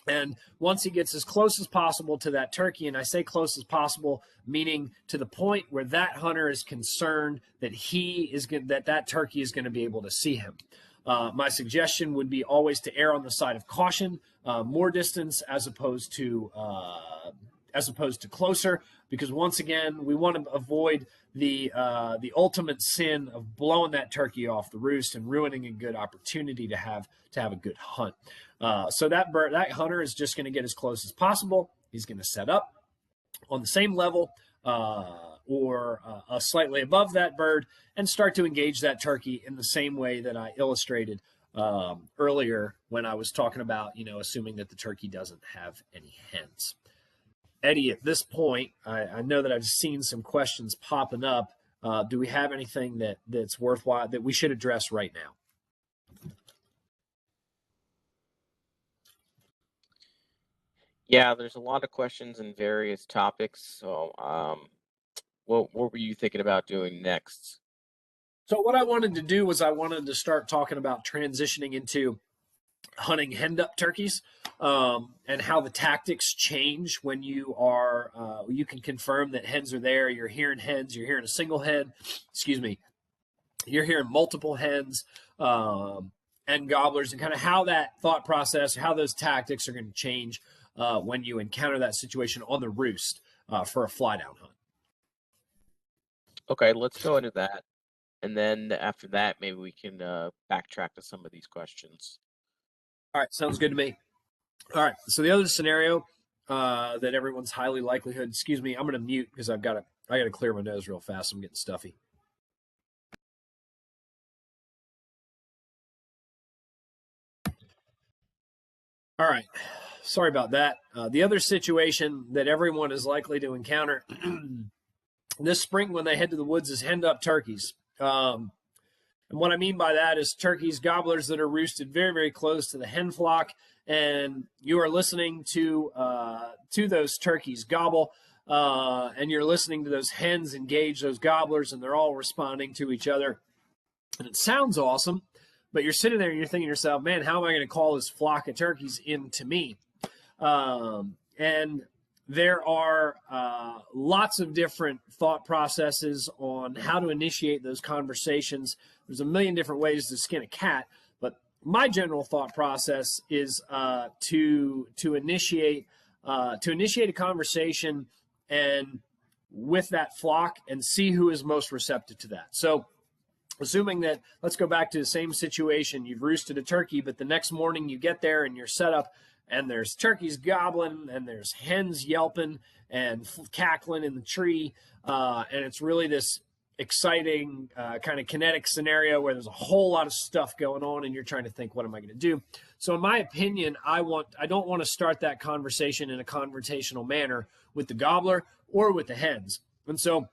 And once he gets as close as possible to that turkey, and I say close as possible, meaning to the point where that hunter is concerned that that turkey is going to be able to see him. My suggestion would be always to err on the side of caution, more distance as opposed to closer, because once again, we want to avoid the ultimate sin of blowing that turkey off the roost and ruining a good opportunity to have a good hunt. So that hunter is just going to get as close as possible. He's going to set up on the same level or slightly above that bird and start to engage that turkey in the same way that I illustrated earlier when I was talking about, assuming that the turkey doesn't have any hens. Eddie, at this point, I know that I've seen some questions popping up. Do we have anything that's worthwhile that we should address right now? Yeah, there's a lot of questions in various topics. So, what were you thinking about doing next? So what I wanted to do was I wanted to start talking about transitioning into hunting hen'd-up turkeys, and how the tactics change when you can confirm that hens are there. You're hearing hens, you're hearing a single hen, you're hearing multiple hens, and gobblers, and kind of how that thought process, how those tactics are going to change when you encounter that situation on the roost for a fly down hunt. Okay, let's go into that. And then after that, maybe we can backtrack to some of these questions. All right, sounds good to me. All right, so the other scenario that everyone's highly likelihood, excuse me, I'm going to mute because I got to clear my nose real fast. I'm getting stuffy. All right, sorry about that. The other situation that everyone is likely to encounter this spring when they head to the woods is hen'd-up turkeys. And what I mean by that is turkeys, gobblers that are roosted very, very close to the hen flock, and you are listening to those turkeys gobble, and you're listening to those hens engage those gobblers, and they're all responding to each other. And it sounds awesome, but you're sitting there and you're thinking to yourself, man, how am I going to call this flock of turkeys into me? And there are lots of different thought processes on how to initiate those conversations. There's a million different ways to skin a cat, but my general thought process is to initiate a conversation and with that flock and see who is most receptive to that. So assuming that, let's go back to the same situation. You've roosted a turkey, but the next morning you get there and you're set up and there's turkeys gobbling and there's hens yelping and cackling in the tree. And it's really this exciting kind of kinetic scenario where there's a whole lot of stuff going on and you're trying to think, what am I going to do? So in my opinion, I don't want to start that conversation in a confrontational manner with the gobbler or with the hens. And so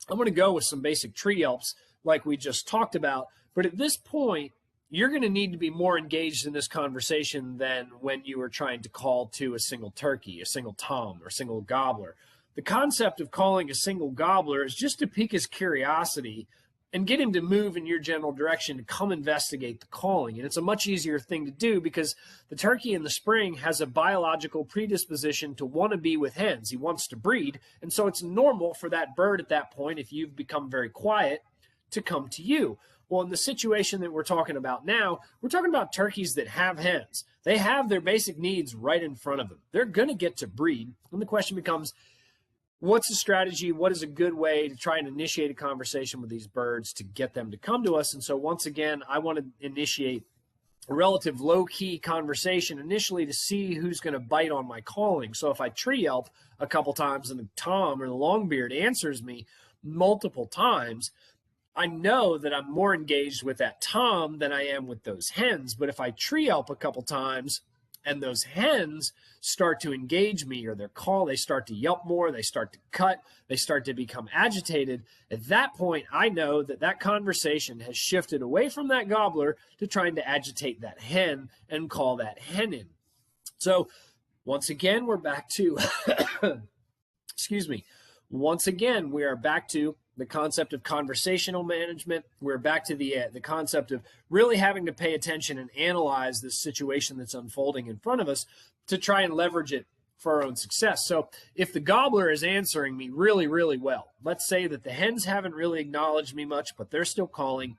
I'm going to go with some basic tree yelps like we just talked about. But at this point, you're going to need to be more engaged in this conversation than when you were trying to call to a single turkey, a single tom, or a single gobbler. The concept of calling a single gobbler is just to pique his curiosity and get him to move in your general direction to come investigate the calling. And it's a much easier thing to do because the turkey in the spring has a biological predisposition to want to be with hens. He wants to breed. And so it's normal for that bird at that point, if you've become very quiet, to come to you. Well, in the situation that we're talking about now, we're talking about turkeys that have hens. They have their basic needs right in front of them. They're going to get to breed. And the question becomes, what's the strategy? What is a good way to try and initiate a conversation with these birds to get them to come to us? And so once again, I want to initiate a relative low-key conversation initially to see who's going to bite on my calling. So if I tree yelp a couple times and the tom or the longbeard answers me multiple times, I know that I'm more engaged with that tom than I am with those hens. But if I tree yelp a couple times and those hens start to engage me or they start to yelp more, they start to cut, they start to become agitated, at that point, I know that that conversation has shifted away from that gobbler to trying to agitate that hen and call that hen in. So once again, we're back to, excuse me, once again, we are back to the concept of conversational management. We're back to the concept of really having to pay attention and analyze this situation that's unfolding in front of us to try and leverage it for our own success. So if the gobbler is answering me really, really well, let's say that the hens haven't really acknowledged me much, but they're still calling.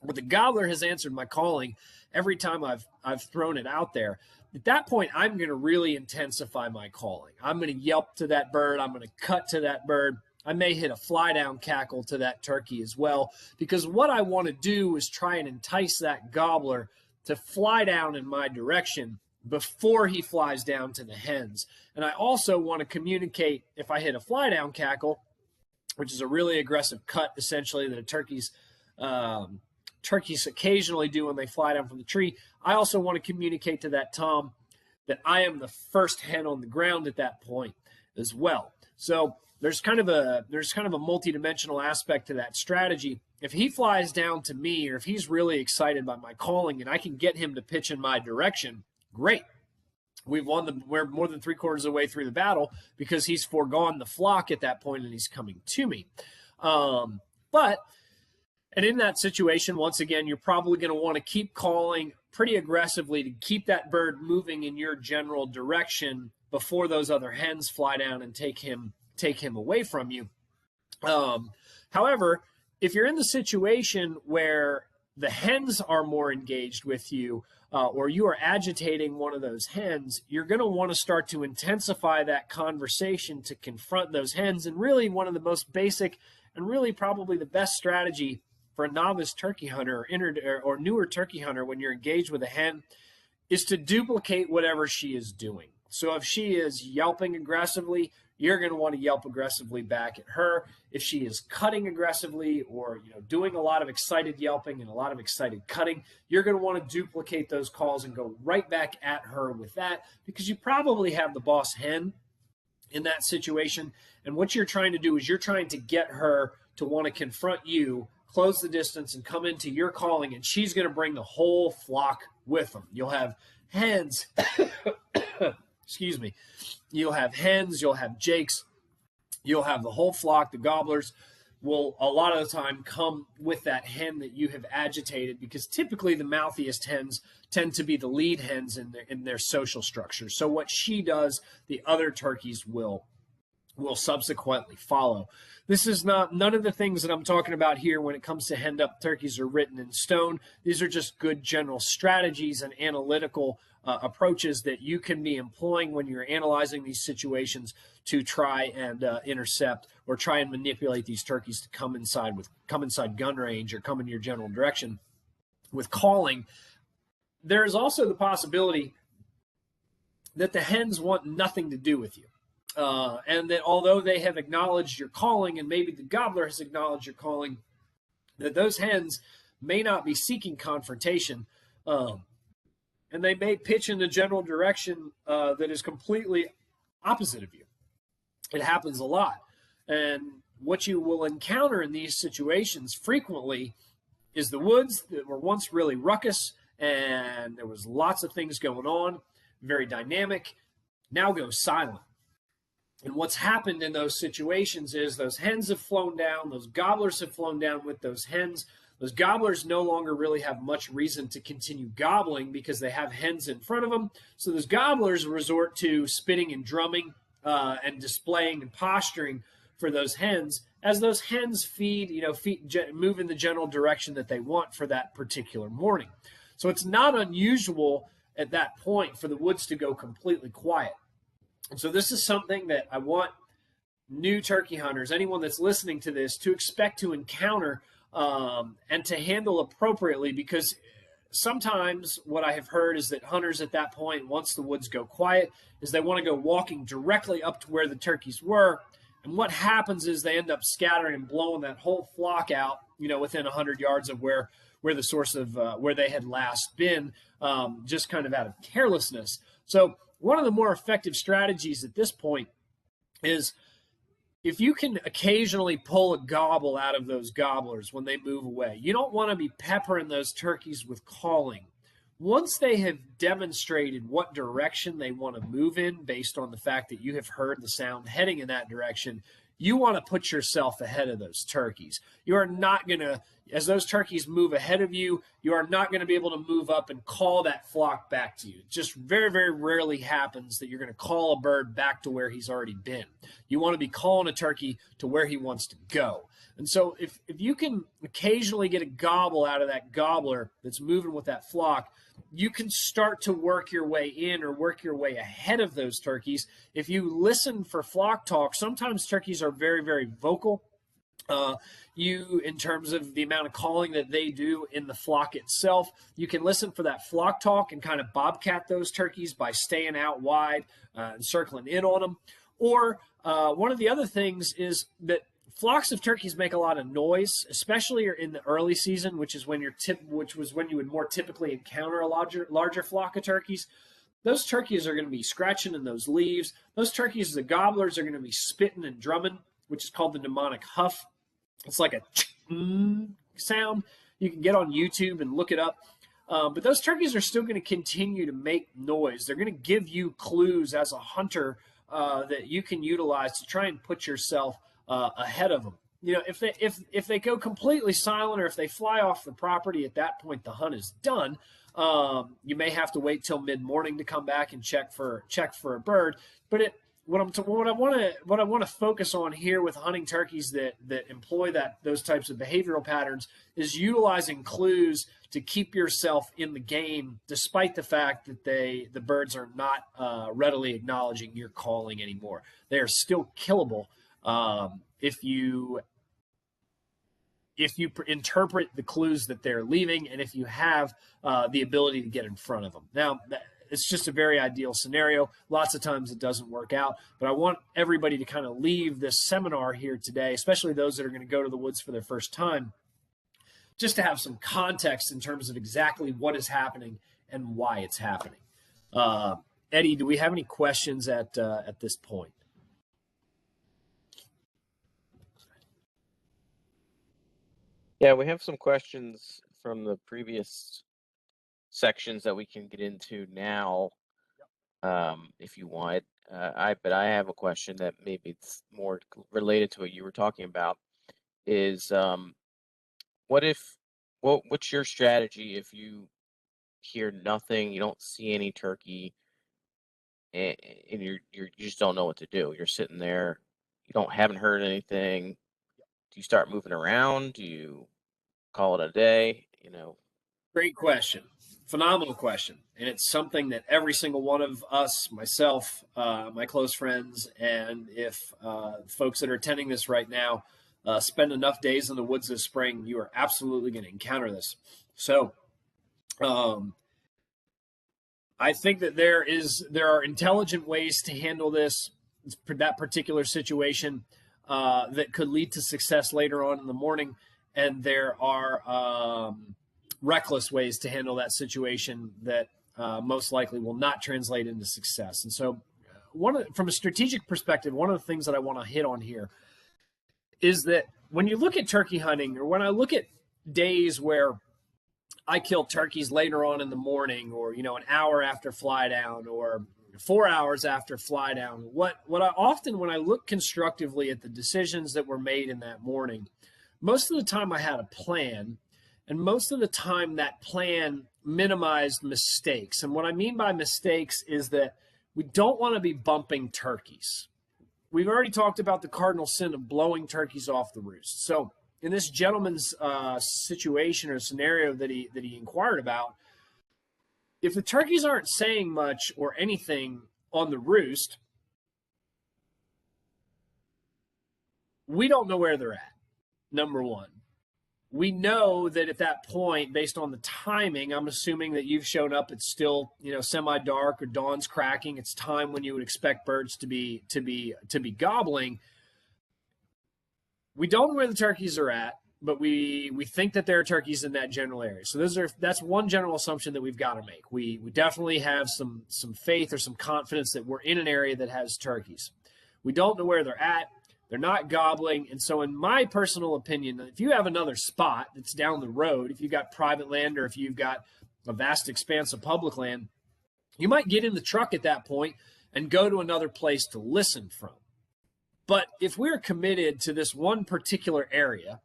But the gobbler has answered my calling every time I've thrown it out there. At that point, I'm going to really intensify my calling. I'm going to yelp to that bird. I'm going to cut to that bird. I may hit a fly down cackle to that turkey as well, because what I want to do is try and entice that gobbler to fly down in my direction before he flies down to the hens. And I also want to communicate, if I hit a fly down cackle, which is a really aggressive cut essentially that a turkeys occasionally do when they fly down from the tree, I also want to communicate to that tom that I am the first hen on the ground at that point as well. So there's kind of a multi-dimensional aspect to that strategy. If he flies down to me, or if he's really excited by my calling and I can get him to pitch in my direction, great. We're more than 3/4 of the way through the battle, because he's foregone the flock at that point and he's coming to me. And in that situation, once again, you're probably going to want to keep calling pretty aggressively to keep that bird moving in your general direction before those other hens fly down and take him away from you. However, if you're in the situation where the hens are more engaged with you, or you are agitating one of those hens, you're going to want to start to intensify that conversation to confront those hens. And really, one of the most basic and really probably the best strategy for a novice turkey hunter or newer turkey hunter when you're engaged with a hen is to duplicate whatever she is doing. So if she is yelping aggressively, you're going to want to yelp aggressively back at her. If she is cutting aggressively, or doing a lot of excited yelping and a lot of excited cutting, you're going to want to duplicate those calls and go right back at her with that, because you probably have the boss hen in that situation. And what you're trying to do is you're trying to get her to want to confront you, close the distance, and come into your calling, and she's going to bring the whole flock with them. You'll have hens, excuse me, you'll have hens, you'll have jakes, you'll have the whole flock. The gobblers will a lot of the time come with that hen that you have agitated, because typically the mouthiest hens tend to be the lead hens in their social structure. So what she does, the other turkeys will subsequently follow. This is none of the things that I'm talking about here when it comes to henned up turkeys are written in stone. These are just good general strategies and analytical approaches that you can be employing when you're analyzing these situations to try and intercept or try and manipulate these turkeys to come inside gun range or come in your general direction with calling. There is also the possibility that the hens want nothing to do with you. And that although they have acknowledged your calling, and maybe the gobbler has acknowledged your calling, that those hens may not be seeking confrontation, and they may pitch in the general direction that is completely opposite of you. It happens a lot. And what you will encounter in these situations frequently is the woods that were once really ruckus, and there was lots of things going on, very dynamic, now go silent. And what's happened in those situations is those hens have flown down, those gobblers have flown down with those hens. Those gobblers no longer really have much reason to continue gobbling because they have hens in front of them. So those gobblers resort to spitting and drumming and displaying and posturing for those hens as those hens move in the general direction that they want for that particular morning. So it's not unusual at that point for the woods to go completely quiet. And so this is something that I want new turkey hunters, anyone that's listening to this, to expect to encounter and to handle appropriately, because sometimes what I have heard is that hunters at that point, once the woods go quiet, is they want to go walking directly up to where the turkeys were. And what happens is they end up scattering and blowing that whole flock out, within 100 yards of where the source of where they had last been, just kind of out of carelessness. So one of the more effective strategies at this point is, if you can occasionally pull a gobble out of those gobblers when they move away, you don't want to be peppering those turkeys with calling. Once they have demonstrated what direction they want to move in based on the fact that you have heard the sound heading in that direction, you want to put yourself ahead of those turkeys. You are not going to, as those turkeys move ahead of you, you are not going to be able to move up and call that flock back to you. It just very, very rarely happens that you're going to call a bird back to where he's already been. You want to be calling a turkey to where he wants to go. And so if you can occasionally get a gobble out of that gobbler that's moving with that flock, you can start to work your way in or work your way ahead of those turkeys. If you listen for flock talk, sometimes turkeys are very, very vocal. In terms of the amount of calling that they do in the flock itself, you can listen for that flock talk and kind of bobcat those turkeys by staying out wide and circling in on them. Or one of the other things is that flocks of turkeys make a lot of noise, especially in the early season, which was when you would more typically encounter a larger flock of turkeys. Those turkeys are going to be scratching in those leaves. Those turkeys, the gobblers, are going to be spitting and drumming, which is called the mnemonic huff. It's like a sound. You can get on YouTube and look it up. But those turkeys are still going to continue to make noise. They're going to give you clues as a hunter that you can utilize to try and put yourself ahead of them. You know, if they go completely silent or if they fly off the property, at that point the hunt is done. You may have to wait till mid-morning to come back and check for a bird. But what I want to focus on here with hunting turkeys that employ those types of behavioral patterns is utilizing clues to keep yourself in the game, despite the fact that the birds are not readily acknowledging your calling anymore. They are still killable if you interpret the clues that they're leaving, and if you have the ability to get in front of them. Now, it's just a very ideal scenario. Lots of times it doesn't work out, but I want everybody to kind of leave this seminar here today, especially those that are going to go to the woods for their first time, just to have some context in terms of exactly what is happening and why it's happening. Eddie, do we have any questions at this point? Yeah, we have some questions from the previous sections that we can get into now, if you want. But I have a question that maybe it's more related to what you were talking about. Is what's your strategy if you hear nothing, you don't see any turkey, and you just don't know what to do? You're sitting there, haven't heard anything. Do you start moving around? Do you call it a day? Great question. Phenomenal question. And it's something that every single one of us, myself, my close friends, and if folks that are attending this right now spend enough days in the woods this spring, you are absolutely going to encounter this. So I think that there are intelligent ways to handle that particular situation that could lead to success later on in the morning. And there are reckless ways to handle that situation that most likely will not translate into success. And so from a strategic perspective, one of the things that I want to hit on here is that when you look at turkey hunting, or when I look at days where I kill turkeys later on in the morning, or an hour after fly down, or 4 hours after fly down, what I often, when I look constructively at the decisions that were made in that morning, most of the time I had a plan, and most of the time that plan minimized mistakes. And what I mean by mistakes is that we don't want to be bumping turkeys. We've already talked about the cardinal sin of blowing turkeys off the roost. So in this gentleman's situation or scenario that he inquired about, if the turkeys aren't saying much or anything on the roost, we don't know where they're at, number one. We know that at that point, based on the timing, I'm assuming that you've shown up, it's still, semi-dark or dawn's cracking. It's time when you would expect birds to be gobbling. We don't know where the turkeys are at, but we think that there are turkeys in that general area. So that's one general assumption that we've got to make. We definitely have some faith or some confidence that we're in an area that has turkeys. We don't know where they're at. They're not gobbling. And so in my personal opinion, if you have another spot that's down the road, if you've got private land or if you've got a vast expanse of public land, you might get in the truck at that point and go to another place to listen from. But if we're committed to this one particular area,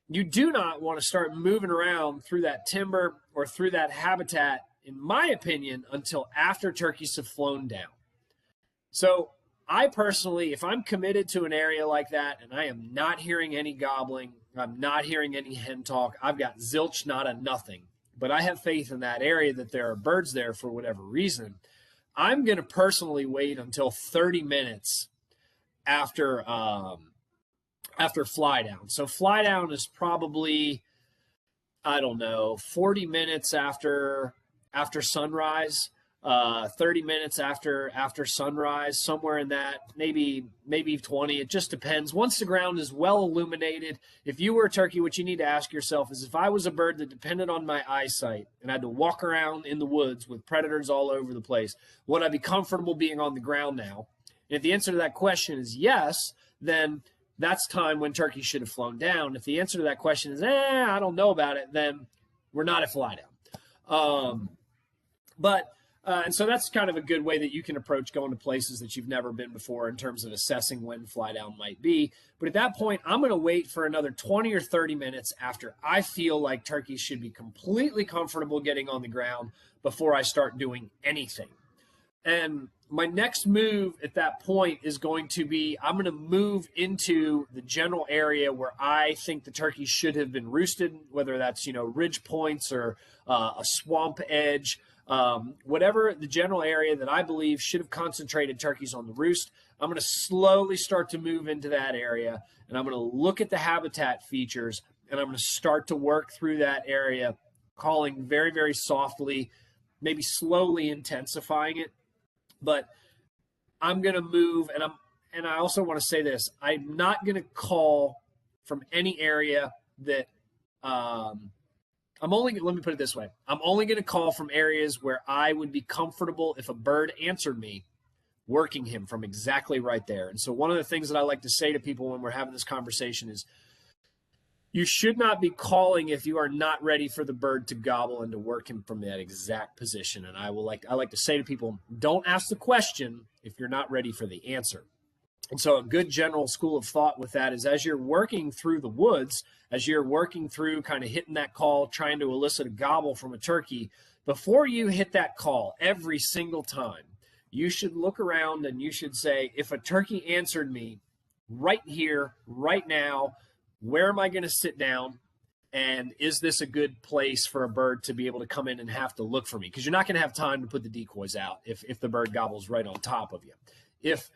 you do not want to start moving around through that timber or through that habitat, in my opinion, until after turkeys have flown down. So I personally, if I'm committed to an area like that and I am not hearing any gobbling, I'm not hearing any hen talk, I've got zilch, nada, nothing, but I have faith in that area that there are birds there for whatever reason, I'm going to personally wait until 30 minutes after fly down. So fly down is probably, I don't know, 40 minutes after sunrise, 30 minutes after sunrise, somewhere in that, maybe 20. It just depends. Once the ground is well illuminated, if you were a turkey, what you need to ask yourself is, if I was a bird that depended on my eyesight and I had to walk around in the woods with predators all over the place, would I be comfortable being on the ground now? And if the answer to that question is yes, then that's time when turkeys should have flown down. If the answer to that question is, I don't know about it, then we're not at fly down. And so that's kind of a good way that you can approach going to places that you've never been before in terms of assessing when fly down might be. But at that point, I'm going to wait for another 20 or 30 minutes after I feel like turkeys should be completely comfortable getting on the ground before I start doing anything. And my next move at that point is going to be, I'm going to move into the general area where I think the turkeys should have been roosted, whether that's, ridge points or a swamp edge, whatever the general area that I believe should have concentrated turkeys on the roost. I'm going to slowly start to move into that area, and I'm going to look at the habitat features, and I'm going to start to work through that area, calling very, very softly, maybe slowly intensifying it. But I'm going to move, and I also want to say this, I'm not going to call from any area that let me put it this way. I'm only going to call from areas where I would be comfortable, if a bird answered me, working him from exactly right there. And so one of the things that I like to say to people when we're having this conversation is, you should not be calling if you are not ready for the bird to gobble and to work him from that exact position. And I like to say to people, don't ask the question if you're not ready for the answer. And so a good general school of thought with that is, as you're working through the woods, as you're working through kind of hitting that call, trying to elicit a gobble from a turkey, before you hit that call every single time, you should look around and you should say, if a turkey answered me right here, right now, where am I going to sit down? And is this a good place for a bird to be able to come in and have to look for me? Because you're not going to have time to put the decoys out if the bird gobbles right on top of you. If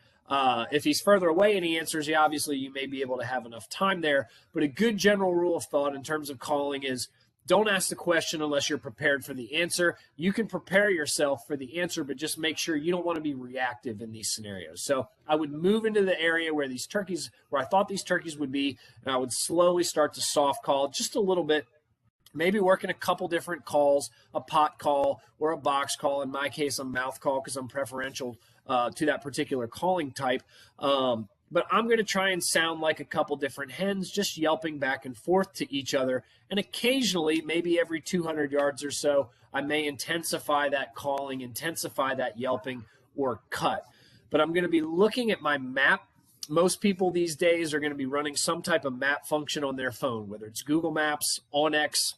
he's further away and he answers you, obviously you may be able to have enough time there. But a good general rule of thought in terms of calling is, don't ask the question unless you're prepared for the answer. You can prepare yourself for the answer, but just make sure you don't want to be reactive in these scenarios. So I would move into the area where I thought these turkeys would be, and I would slowly start to soft call just a little bit, maybe working a couple different calls, a pot call or a box call. In my case, a mouth call because I'm preferential to that particular calling type. But I'm going to try and sound like a couple different hens, just yelping back and forth to each other. And occasionally, maybe every 200 yards or so, I may intensify that calling, intensify that yelping, or cut. But I'm going to be looking at my map. Most people these days are going to be running some type of map function on their phone, whether it's Google Maps, Onyx,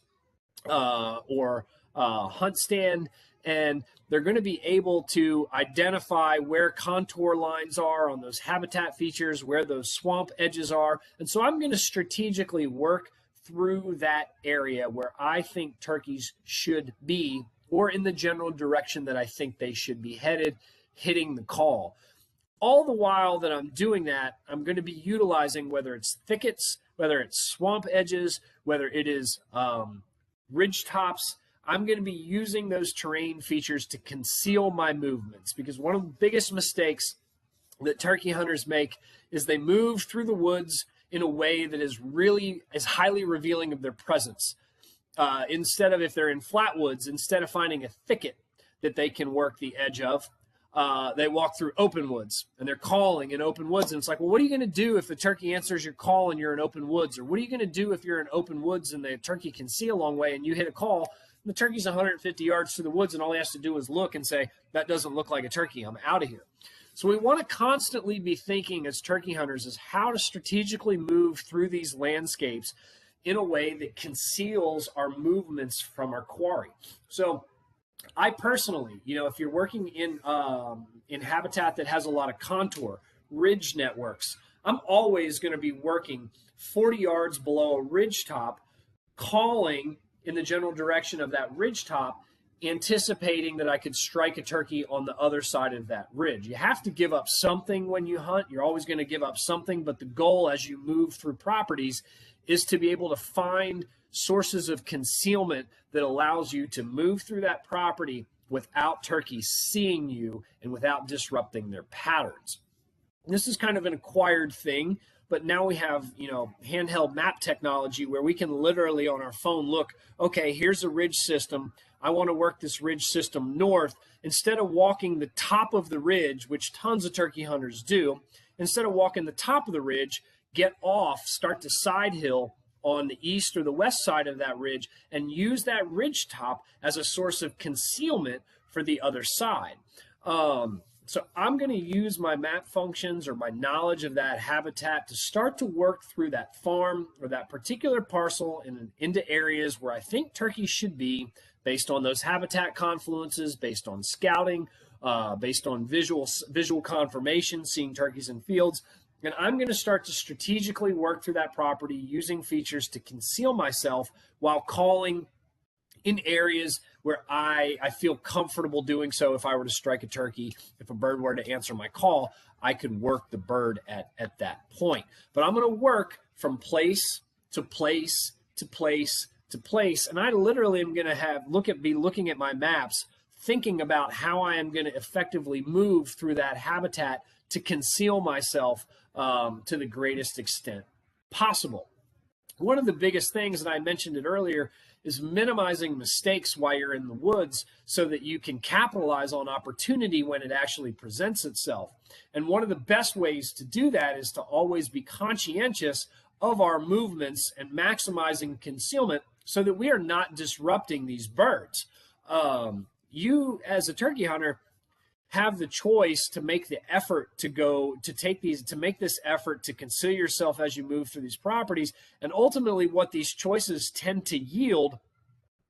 or Hunt Stand. And they're going to be able to identify where contour lines are on those habitat features, where those swamp edges are. And so I'm going to strategically work through that area where I think turkeys should be, or in the general direction that I think they should be headed, hitting the call. All the while that I'm doing that, I'm going to be utilizing, whether it's thickets, whether it's swamp edges, whether it is ridge tops, I'm going to be using those terrain features to conceal my movements, because one of the biggest mistakes that turkey hunters make is they move through the woods in a way that is highly revealing of their presence. Instead of, if they're in flat woods, instead of finding a thicket that they can work the edge of, they walk through open woods and they're calling in open woods. And it's like, well, what are you going to do if the turkey answers your call and you're in open woods? Or what are you going to do if you're in open woods and the turkey can see a long way and you hit a call? The turkey's 150 yards through the woods, and all he has to do is look and say, that doesn't look like a turkey, I'm out of here. So we want to constantly be thinking as turkey hunters is how to strategically move through these landscapes in a way that conceals our movements from our quarry. So I personally, if you're working in habitat that has a lot of contour, ridge networks, I'm always going to be working 40 yards below a ridge top, calling in the general direction of that ridge top, anticipating that I could strike a turkey on the other side of that ridge. You have to give up something when you hunt. You're always going to give up something, but the goal as you move through properties is to be able to find sources of concealment that allows you to move through that property without turkeys seeing you and without disrupting their patterns. And this is kind of an acquired thing, but now we have, handheld map technology where we can literally on our phone look, okay, here's a ridge system. I want to work this ridge system north. Instead of walking the top of the ridge, which tons of turkey hunters do, instead of walking the top of the ridge, get off, start to side hill on the east or the west side of that ridge and use that ridge top as a source of concealment for the other side. So I'm going to use my map functions or my knowledge of that habitat to start to work through that farm or that particular parcel into areas where I think turkeys should be based on those habitat confluences, based on scouting, based on visual confirmation, seeing turkeys in fields. And I'm going to start to strategically work through that property using features to conceal myself while calling in areas where I feel comfortable doing so. If I were to strike a turkey, if a bird were to answer my call, I could work the bird at that point. But I'm going to work from place to place to place to place. And I literally am going to be looking at my maps, thinking about how I am going to effectively move through that habitat to conceal myself to the greatest extent possible. One of the biggest things, and I mentioned it earlier, is minimizing mistakes while you're in the woods so that you can capitalize on opportunity when it actually presents itself. And one of the best ways to do that is to always be conscientious of our movements and maximizing concealment so that we are not disrupting these birds. You, as a turkey hunter, have the choice to make the effort to make this effort to conceal yourself as you move through these properties. And ultimately what these choices tend to yield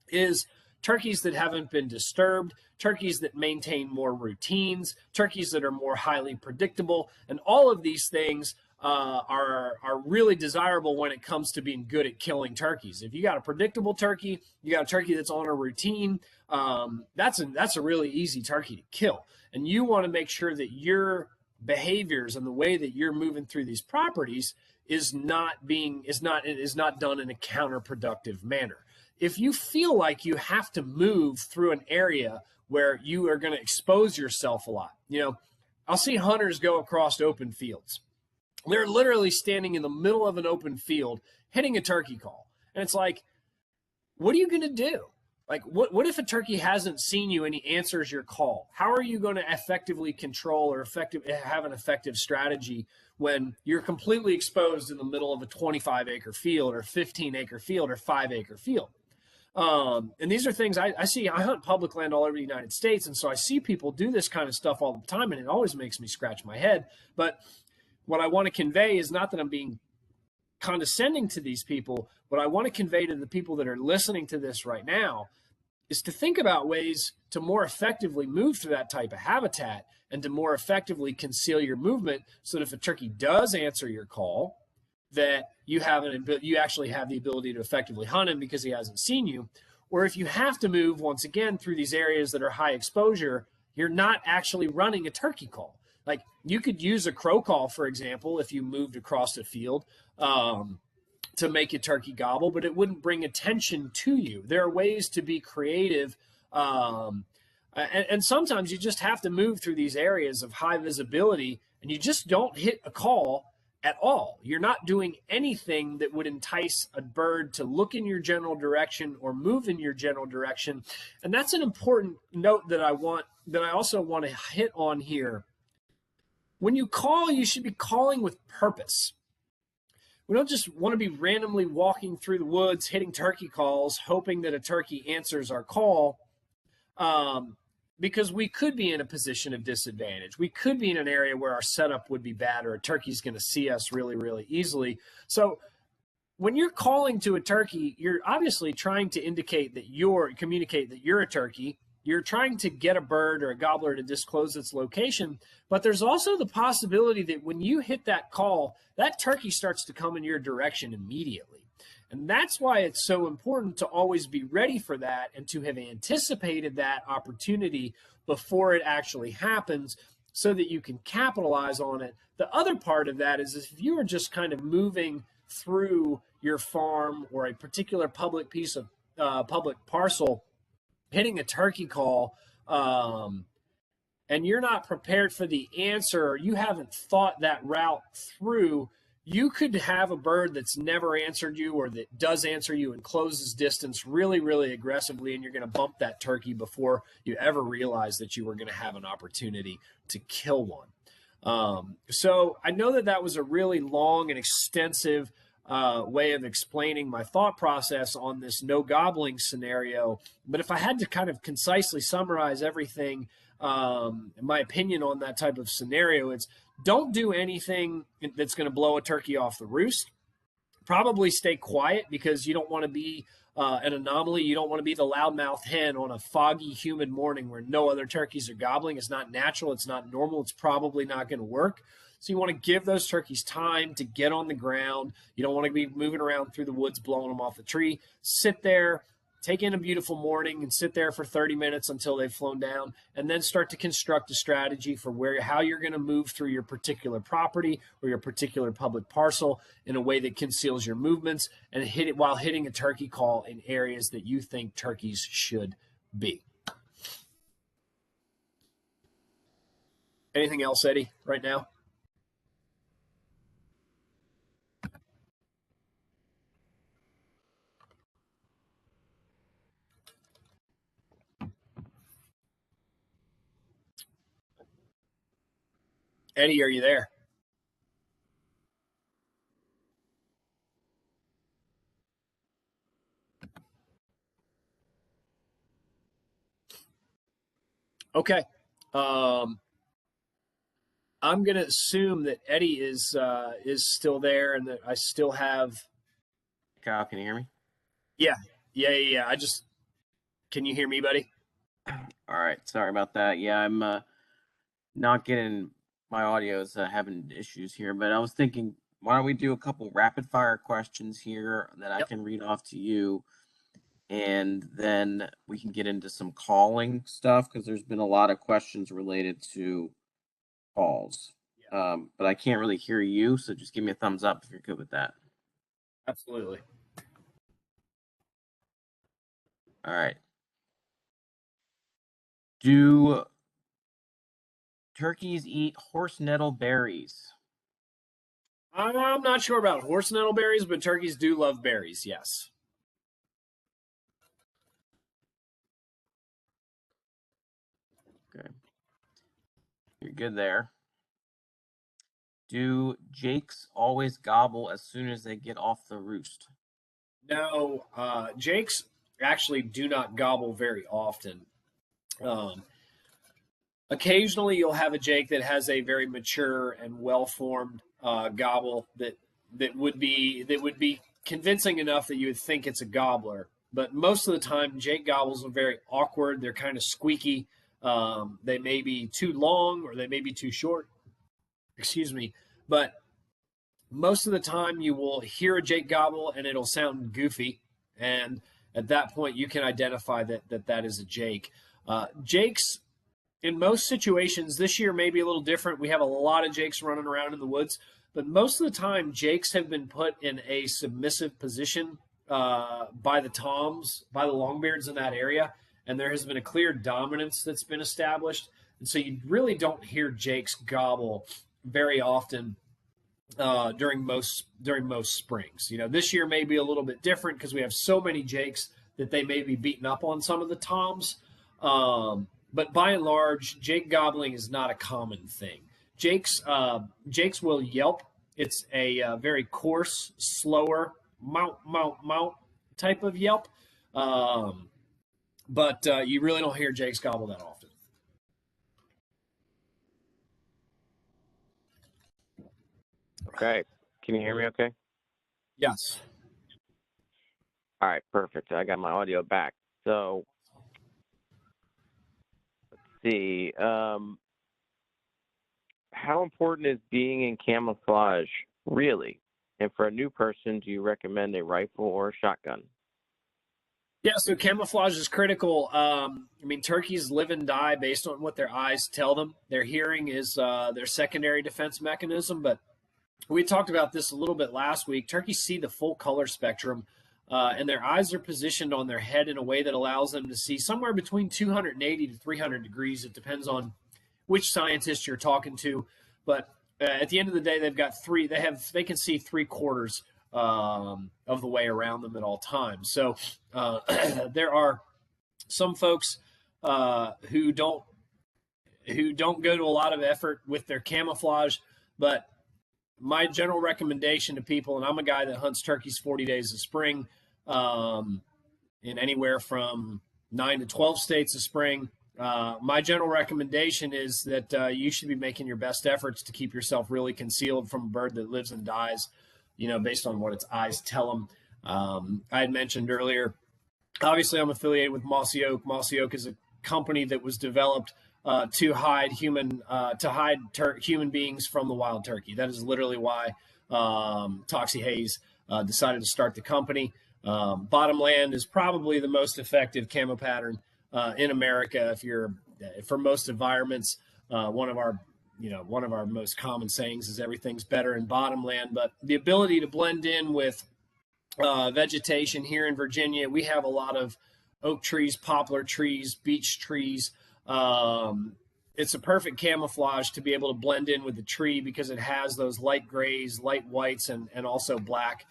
is turkeys that haven't been disturbed, turkeys that maintain more routines, turkeys that are more highly predictable. And all of these things are really desirable when it comes to being good at killing turkeys. If you got a predictable turkey, you got a turkey that's on a routine, that's a really easy turkey to kill. And you want to make sure that your behaviors and the way that you're moving through these properties is not done in a counterproductive manner. If you feel like you have to move through an area where you are going to expose yourself a lot, I'll see hunters go across open fields. They're literally standing in the middle of an open field hitting a turkey call. And it's like, what are you going to do? Like, what if a turkey hasn't seen you and he answers your call? How are you going to effectively control or have an effective strategy when you're completely exposed in the middle of a 25-acre field or 15-acre field or 5-acre field? And these are things I see. I hunt public land all over the United States, and so I see people do this kind of stuff all the time, and it always makes me scratch my head. But what I want to convey is not that I'm being condescending to these people. What I want to convey to the people that are listening to this right now is to think about ways to more effectively move through that type of habitat and to more effectively conceal your movement so that if a turkey does answer your call, that you actually have the ability to effectively hunt him because he hasn't seen you. Or if you have to move, once again, through these areas that are high exposure, you're not actually running a turkey call. Like, you could use a crow call, for example, if you moved across a field to make a turkey gobble, but it wouldn't bring attention to you. There are ways to be creative, and sometimes you just have to move through these areas of high visibility, and you just don't hit a call at all. You're not doing anything that would entice a bird to look in your general direction or move in your general direction. And that's an important note that I also want to hit on here. When you call, you should be calling with purpose. We don't just want to be randomly walking through the woods, hitting turkey calls, hoping that a turkey answers our call. because we could be in a position of disadvantage. We could be in an area where our setup would be bad, or a turkey's going to see us really, really easily. So when you're calling to a turkey, you're obviously trying to communicate that you're a turkey. You're trying to get a bird or a gobbler to disclose its location, but there's also the possibility that when you hit that call, that turkey starts to come in your direction immediately. And that's why it's so important to always be ready for that and to have anticipated that opportunity before it actually happens so that you can capitalize on it. The other part of that is if you are just kind of moving through your farm or a particular public piece of public parcel, hitting a turkey call, and you're not prepared for the answer, or you haven't thought that route through, you could have a bird that's never answered you or that does answer you and closes distance really, really aggressively, and you're going to bump that turkey before you ever realize that you were going to have an opportunity to kill one. So I know that that was a really long and extensive way of explaining my thought process on this no gobbling scenario. But if I had to kind of concisely summarize everything, my opinion on that type of scenario, it's don't do anything that's going to blow a turkey off the roost. Probably stay quiet because you don't want to be an anomaly. You don't want to be the loudmouth hen on a foggy, humid morning where no other turkeys are gobbling. It's not natural. It's not normal. It's probably not going to work. So you want to give those turkeys time to get on the ground. You don't want to be moving around through the woods, blowing them off the tree. Sit there, take in a beautiful morning, and sit there for 30 minutes until they've flown down, and then start to construct a strategy for how you're going to move through your particular property or your particular public parcel in a way that conceals your movements, and hit it while hitting a turkey call in areas that you think turkeys should be. Anything else, Eddie, right now? Eddie, are you there? Okay. I'm going to assume that Eddie is still there and that I still have. Kyle, can you hear me? Yeah. Can you hear me, buddy? All right. Sorry about that. Yeah, I'm not getting my audio is having issues here, but I was thinking, why don't we do a couple rapid fire questions here that I can read off to you, and then we can get into some calling stuff because there's been a lot of questions related to calls. But I can't really hear you, so just give me a thumbs up if you're good with that. Absolutely. All right. Do turkeys eat horse nettle berries? I'm not sure about horse nettle berries, but turkeys do love berries, yes. Okay. You're good there. Do jakes always gobble as soon as they get off the roost? No, jakes actually do not gobble very often. Occasionally, you'll have a jake that has a very mature and well-formed gobble that would be convincing enough that you would think it's a gobbler. But most of the time, jake gobbles are very awkward. They're kind of squeaky. They may be too long or they may be too short. Excuse me. But most of the time, you will hear a jake gobble and it'll sound goofy. And at that point, you can identify that is a jake. Jakes, in most situations, this year may be a little different. We have a lot of jakes running around in the woods, but most of the time, jakes have been put in a submissive position by the toms, by the longbeards in that area, and there has been a clear dominance that's been established. And so you really don't hear jakes gobble very often during most springs. This year may be a little bit different because we have so many jakes that they may be beating up on some of the toms. But by and large, jake gobbling is not a common thing. Jakes will yelp. It's a very coarse, slower, mount type of yelp. But you really don't hear jakes gobble that often. Okay. Can you hear me okay? Yes. All right, perfect. I got my audio back. So let's see. How important is being in camouflage, really? And for a new person, do you recommend a rifle or a shotgun? Yeah, so camouflage is critical. I mean, turkeys live and die based on what their eyes tell them. Their hearing is their secondary defense mechanism. But we talked about this a little bit last week. Turkeys see the full color spectrum, and their eyes are positioned on their head in a way that allows them to see somewhere between 280 to 300 degrees. It depends on which scientist you're talking to. But at the end of the day, they've got three. They can see 3/4 of the way around them at all times. So there are some folks who don't go to a lot of effort with their camouflage, but my general recommendation to people, and I'm a guy that hunts turkeys 40 days of spring, in anywhere from 9 to 12 states of spring. My general recommendation is that you should be making your best efforts to keep yourself really concealed from a bird that lives and dies, based on what its eyes tell them. I had mentioned earlier, obviously I'm affiliated with Mossy Oak. Mossy Oak is a company that was developed to hide human beings from the wild turkey. That is literally why Toxie Hayes decided to start the company. Bottomland is probably the most effective camo pattern in America. For most environments, one of our most common sayings is everything's better in bottomland. But the ability to blend in with vegetation here in Virginia, we have a lot of oak trees, poplar trees, beech trees. It's a perfect camouflage to be able to blend in with the tree because it has those light grays, light whites, and also black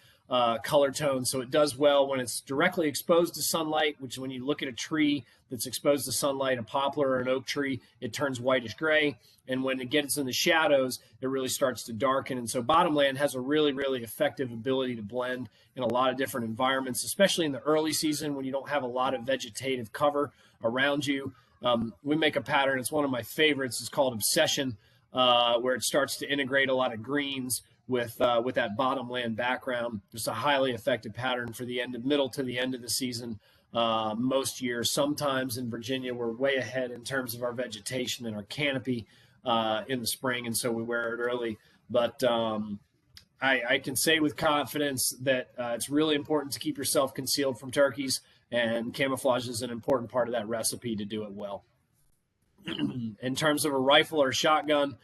color tones. So it does well when it's directly exposed to sunlight, which when you look at a tree that's exposed to sunlight, a poplar or an oak tree, it turns whitish gray. And when it gets in the shadows, it really starts to darken. And so bottomland has a really, really effective ability to blend in a lot of different environments, especially in the early season when you don't have a lot of vegetative cover around you. We make a pattern. It's one of my favorites. It's called Obsession, where it starts to integrate a lot of greens with that bottomland background. Just a highly effective pattern for the middle to the end of the season. Most years, sometimes in Virginia, we're way ahead in terms of our vegetation and our canopy in the spring, and so we wear it early. But I can say with confidence that it's really important to keep yourself concealed from turkeys, and camouflage is an important part of that recipe to do it well. In terms of a rifle or a shotgun,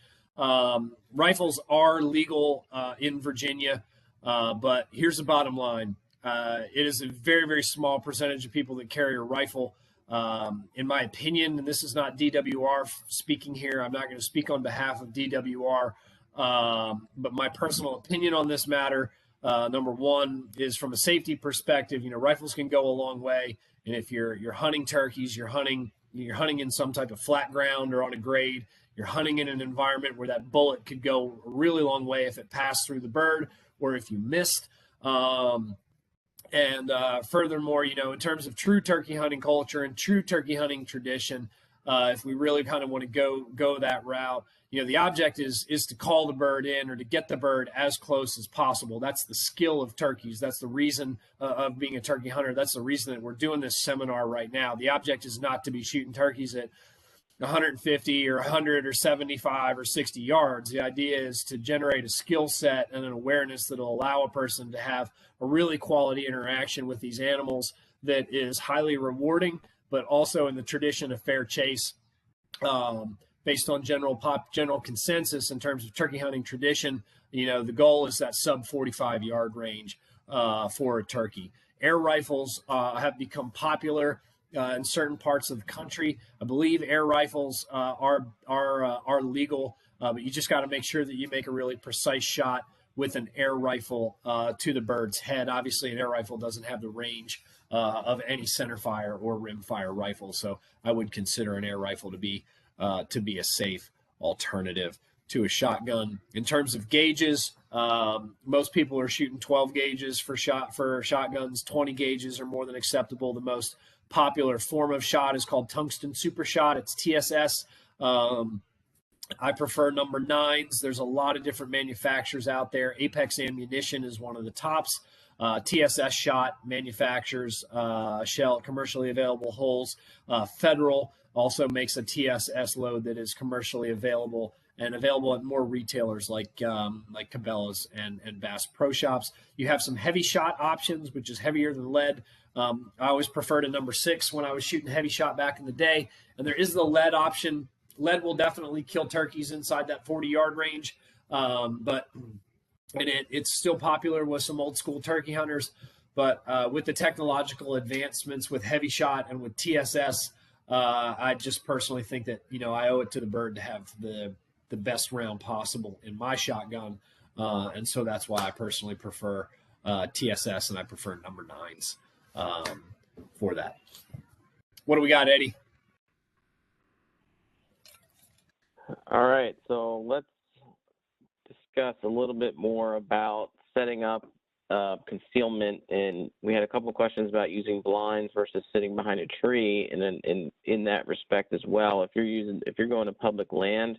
rifles are legal in Virginia, but here's the bottom line. It is a very, very small percentage of people that carry a rifle. In my opinion, and this is not DWR speaking here, I'm not going to speak on behalf of DWR, but my personal opinion on this matter, number one, is from a safety perspective. Rifles can go a long way, and if you're hunting turkeys, you're hunting in some type of flat ground or on a grade. You're hunting in an environment where that bullet could go a really long way if it passed through the bird or if you missed. Furthermore, in terms of true turkey hunting culture and true turkey hunting tradition, if we really kind of want to go that route, the object is to call the bird in or to get the bird as close as possible. That's the skill of turkeys. That's the reason of being a turkey hunter. That's the reason that we're doing this seminar right now. The object is not to be shooting turkeys at 150 or 100 or 75 or 60 yards. The idea is to generate a skill set and an awareness that will allow a person to have a really quality interaction with these animals that is highly rewarding, but also in the tradition of fair chase, based on general consensus in terms of turkey hunting tradition. The goal is that sub 45-yard range for a turkey. Air rifles have become popular in certain parts of the country. I believe air rifles are legal, but you just got to make sure that you make a really precise shot with an air rifle to the bird's head. Obviously, an air rifle doesn't have the range of any center fire or rim fire rifle, so I would consider an air rifle to be a safe alternative to a shotgun. In terms of gauges, most people are shooting 12 gauges for shotguns. 20 gauges are more than acceptable. The most popular form of shot is called tungsten super shot. It's TSS. I prefer number 9s. There's a lot of different manufacturers out there. Apex Ammunition is one of the tops. TSS Shot manufactures shell commercially available holes. Federal also makes a TSS load that is commercially available and available at more retailers like Cabela's and Bass Pro Shops. You have some heavy shot options, which is heavier than lead. I always preferred a number 6 when I was shooting heavy shot back in the day. And there is the lead option. Lead will definitely kill turkeys inside that 40-yard range, but it's still popular with some old school turkey hunters. But with the technological advancements with heavy shot and with TSS, I just personally think that I owe it to the bird to have the best round possible in my shotgun, and so that's why I personally prefer TSS, and I prefer number 9s for that. What do we got, Eddie? All right, so let's discuss a little bit more about setting up concealment. And we had a couple of questions about using blinds versus sitting behind a tree. And then in that respect as well, if you're going to public land,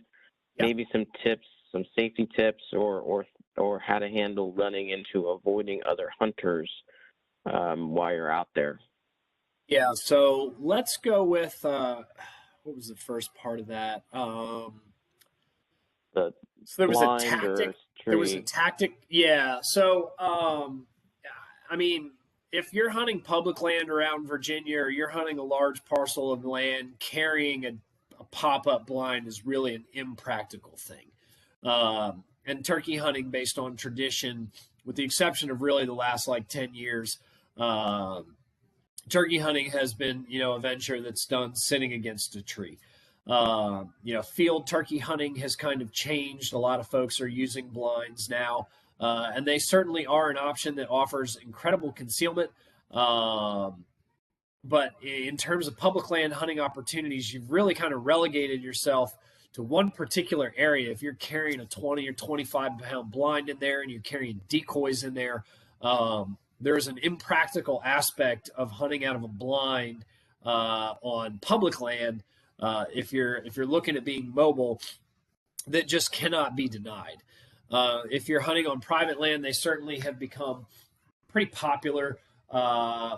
maybe some tips, some safety tips, or how to handle running into avoiding other hunters while you're out there. Yeah, so let's go with what was the first part of that? So there was a tactic. There was a tactic. Yeah. So, I mean, if you're hunting public land around Virginia, or you're hunting a large parcel of land, carrying a pop-up blind is really an impractical thing. And turkey hunting, based on tradition, with the exception of really the last 10 years, turkey hunting has been, a venture that's done sitting against a tree. Field turkey hunting has kind of changed. A lot of folks are using blinds now, and they certainly are an option that offers incredible concealment. But in terms of public land hunting opportunities, you've really kind of relegated yourself to one particular area. If you're carrying a 20 or 25 pound blind in there and you're carrying decoys in there, there's an impractical aspect of hunting out of a blind on public land. If you're looking at being mobile, that just cannot be denied. If you're hunting on private land, they certainly have become pretty popular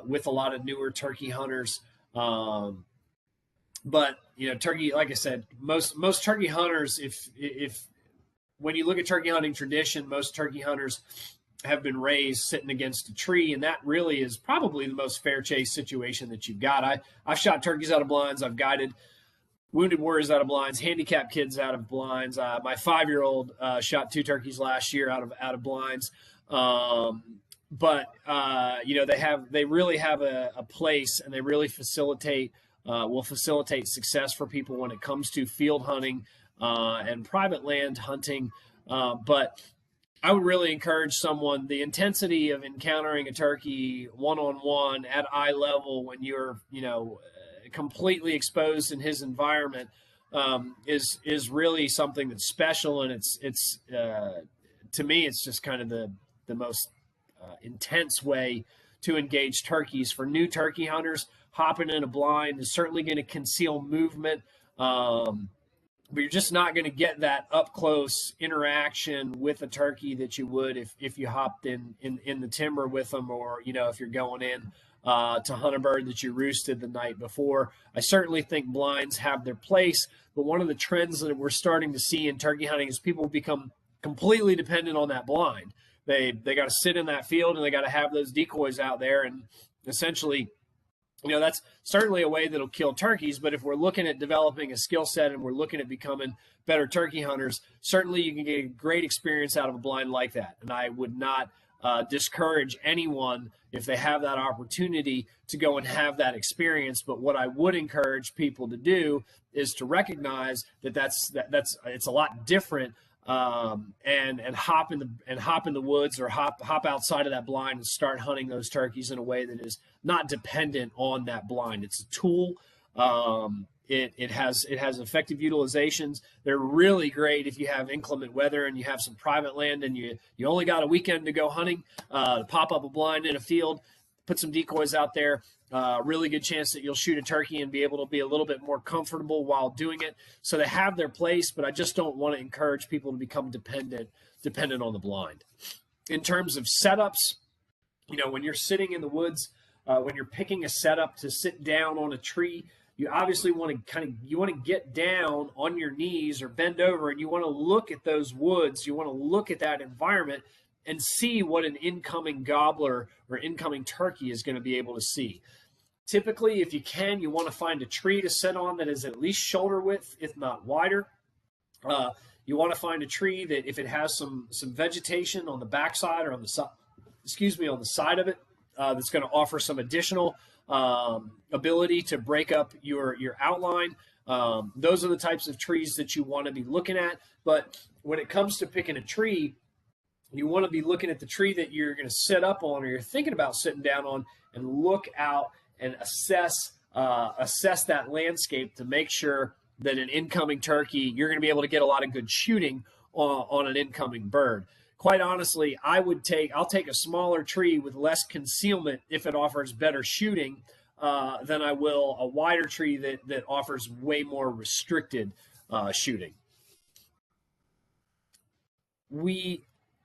with a lot of newer turkey hunters. But turkey, like I said, most turkey hunters, if when you look at turkey hunting tradition, most turkey hunters have been raised sitting against a tree, and that really is probably the most fair chase situation that you've got. I've shot turkeys out of blinds. I've guided wounded warriors out of blinds, handicapped kids out of blinds. My 5-year-old shot 2 turkeys last year out of blinds. But they really have a place, and they really will facilitate success for people when it comes to field hunting and private land hunting. But I would really encourage someone, the intensity of encountering a turkey one-on-one at eye level when you're, completely exposed in his environment is really something that's special. And it's to me, it's just kind of the most intense way to engage turkeys. For new turkey hunters, hopping in a blind is certainly going to conceal movement. But you're just not going to get that up close interaction with a turkey that you would if you hopped in the timber with them, or if you're going in to hunt a bird that you roosted the night before. I certainly think blinds have their place, but one of the trends that we're starting to see in turkey hunting is people become completely dependent on that blind. They got to sit in that field, and they got to have those decoys out there, and essentially, that's certainly a way that'll kill turkeys. But if we're looking at developing a skill set and we're looking at becoming better turkey hunters, certainly you can get a great experience out of a blind like that. And I would not discourage anyone, if they have that opportunity, to go and have that experience. But what I would encourage people to do is to recognize that it's a lot different. And hop in the woods, or hop outside of that blind and start hunting those turkeys in a way that is not dependent on that blind. It's a tool. It has effective utilizations. They're really great if you have inclement weather and you have some private land and you only got a weekend to go hunting, to pop up a blind in a field. put some decoys out there. Really good chance that you'll shoot a turkey and be able to be a little bit more comfortable while doing it. So they have their place, but I just don't want to encourage people to become dependent on the blind. In terms of setups, when you're sitting in the woods, when you're picking a setup to sit down on a tree, you obviously want to get down on your knees or bend over, and you want to look at those woods. You want to look at that environment and see what an incoming gobbler or incoming turkey is going to be able to see. Typically, if you can, you want to find a tree to sit on that is at least shoulder width, if not wider. You want to find a tree that, if it has some vegetation on the backside or on the side, on the side of it, that's going to offer some additional ability to break up your outline. Those are the types of trees that you want to be looking at. But when it comes to picking a tree, you want to be looking at the tree that you're going to sit up on, or you're thinking about sitting down on, and look out and assess that landscape to make sure that an incoming turkey, you're going to be able to get a lot of good shooting on an incoming bird. Quite honestly, I'll take a smaller tree with less concealment if it offers better shooting than I will a wider tree that offers way more restricted shooting.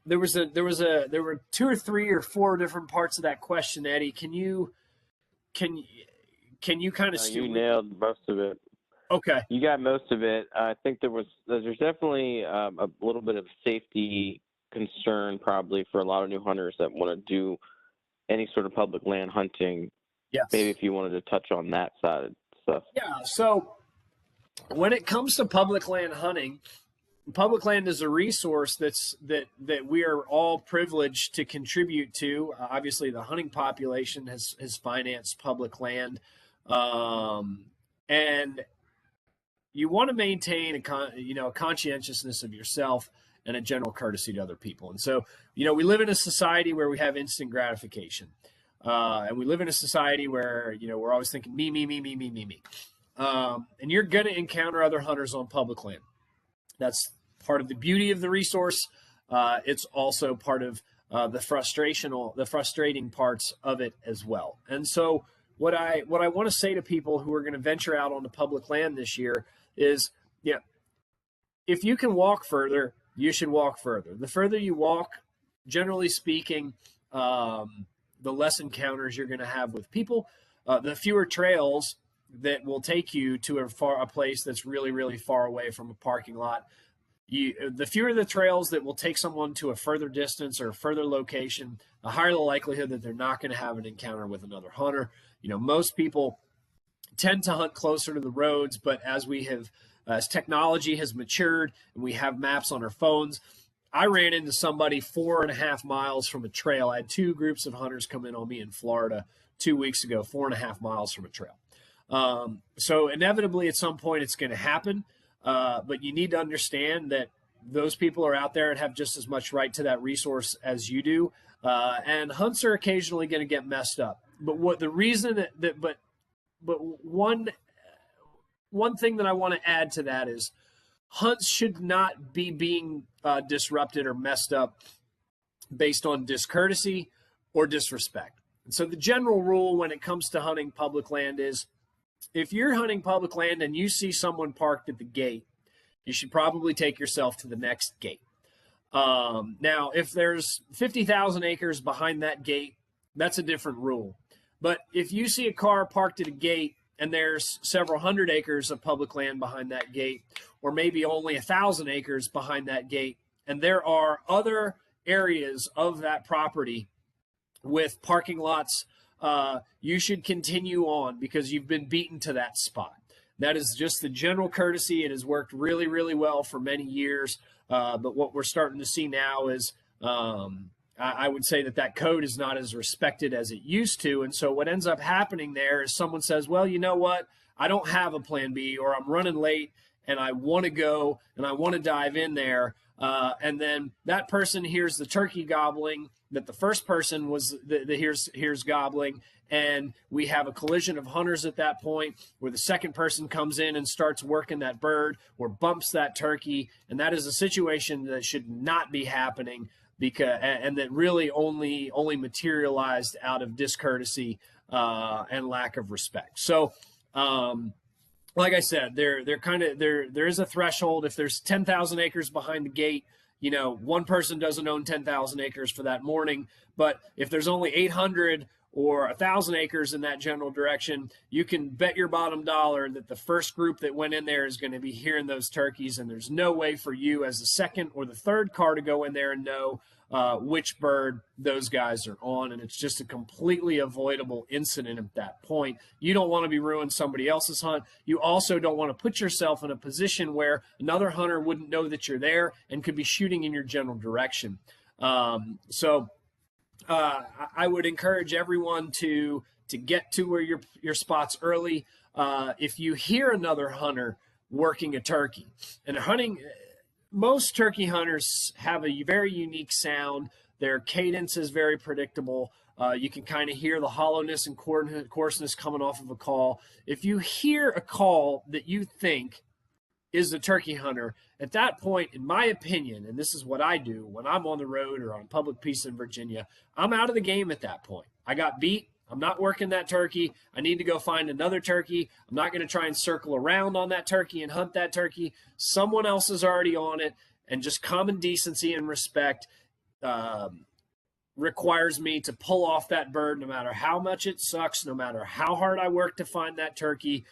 There were 2 or 3 or 4 different parts of that question, Eddie. Can you kind of you nailed most of it. Okay. You got most of it. I think there's definitely a little bit of safety concern probably for a lot of new hunters that want to do any sort of public land hunting. Yes. Maybe if you wanted to touch on that side of stuff. Yeah. So when it comes to public land hunting, public land is a resource that we are all privileged to contribute to. Obviously, the hunting population has financed public land, and you want to maintain a conscientiousness of yourself and a general courtesy to other people. And so, we live in a society where we have instant gratification, and we live in a society where we're always thinking me, me, me, me, me, me, me. And you're going to encounter other hunters on public land. That's part of the beauty of the resource. It's also part of the frustrating parts of it as well. And so what I want to say to people who are going to venture out onto public land this year is, if you can walk further, you should walk further. The further you walk, generally speaking, the less encounters you're going to have with people, the fewer trails that will take you to a place that's really, really far away from a parking lot. The fewer the trails that will take someone to a further distance or a further location, the higher the likelihood that they're not going to have an encounter with another hunter. Most people tend to hunt closer to the roads, but as technology has matured and we have maps on our phones, I ran into somebody 4.5 miles from a trail. I had 2 groups of hunters come in on me in Florida 2 weeks ago, 4.5 miles from a trail. So inevitably at some point it's going to happen. But you need to understand that those people are out there and have just as much right to that resource as you do. And hunts are occasionally going to get messed up. But one thing that I want to add to that is hunts should not be being disrupted or messed up based on discourtesy or disrespect. And so the general rule when it comes to hunting public land is, if you're hunting public land and you see someone parked at the gate, you should probably take yourself to the next gate. Now, if there's 50,000 acres behind that gate, that's a different rule. But if you see a car parked at a gate and there's several hundred acres of public land behind that gate, or maybe only 1,000 acres behind that gate, and there are other areas of that property with parking lots, you should continue on because you've been beaten to that spot. That is just the general courtesy. It has worked really, really well for many years. But what we're starting to see now is I would say that code is not as respected as it used to. And so what ends up happening there is someone says, well, you know what? I don't have a plan B, or I'm running late and I want to go and I want to dive in there. And then that person hears the turkey gobbling that the first person was hears gobbling, and we have a collision of hunters at that point where the second person comes in and starts working that bird or bumps that turkey. And that is a situation that should not be happening, and that really only materialized out of discourtesy and lack of respect. So, like I said, there is a threshold. If there's 10,000 acres behind the gate, one person doesn't own 10,000 acres for that morning. But if there's only 800 or 1,000 acres in that general direction, you can bet your bottom dollar that the first group that went in there is going to be hearing those turkeys, and there's no way for you as the second or the third car to go in there and know which bird those guys are on, and it's just a completely avoidable incident at that point. You don't want to be ruining somebody else's hunt. You also don't want to put yourself in a position where another hunter wouldn't know that you're there and could be shooting in your general direction. So I would encourage everyone to get to where your spot's early. If you hear another hunter working a turkey, and hunting, most turkey hunters have a very unique sound. Their cadence is very predictable. You can kind of hear the hollowness and coarseness coming off of a call. If you hear a call that you think is a turkey hunter, at that point, in my opinion, and this is what I do when I'm on the road or on public peace in Virginia, I'm out of the game at that point. I got beat. I'm not working that turkey. I need to go find another turkey. I'm not going to try and circle around on that turkey and hunt that turkey. Someone else is already on it, and just common decency and respect requires me to pull off that bird no matter how much it sucks, no matter how hard I work to find that turkey.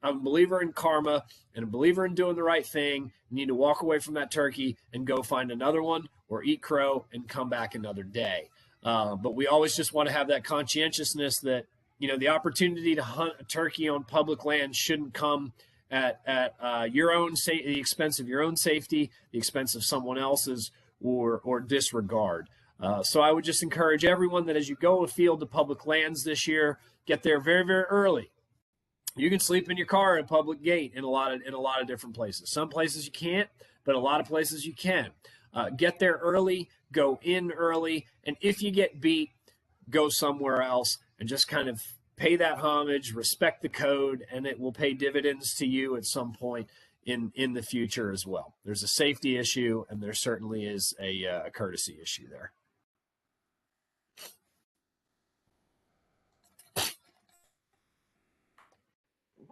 I'm a believer in karma and a believer in doing the right thing. You need to walk away from that turkey and go find another one or eat crow and come back another day. But we always just want to have that conscientiousness that, the opportunity to hunt a turkey on public land shouldn't come at the expense of your own safety, the expense of someone else's, or disregard. So I would just encourage everyone that as you go afield to public lands this year, get there very, very early. You can sleep in your car at a public gate in a lot of different places. Some places you can't, but a lot of places you can. Get there early, go in early, and if you get beat, go somewhere else and just kind of pay that homage, respect the code, and it will pay dividends to you at some point in the future as well. There's a safety issue, and there certainly is a courtesy issue there.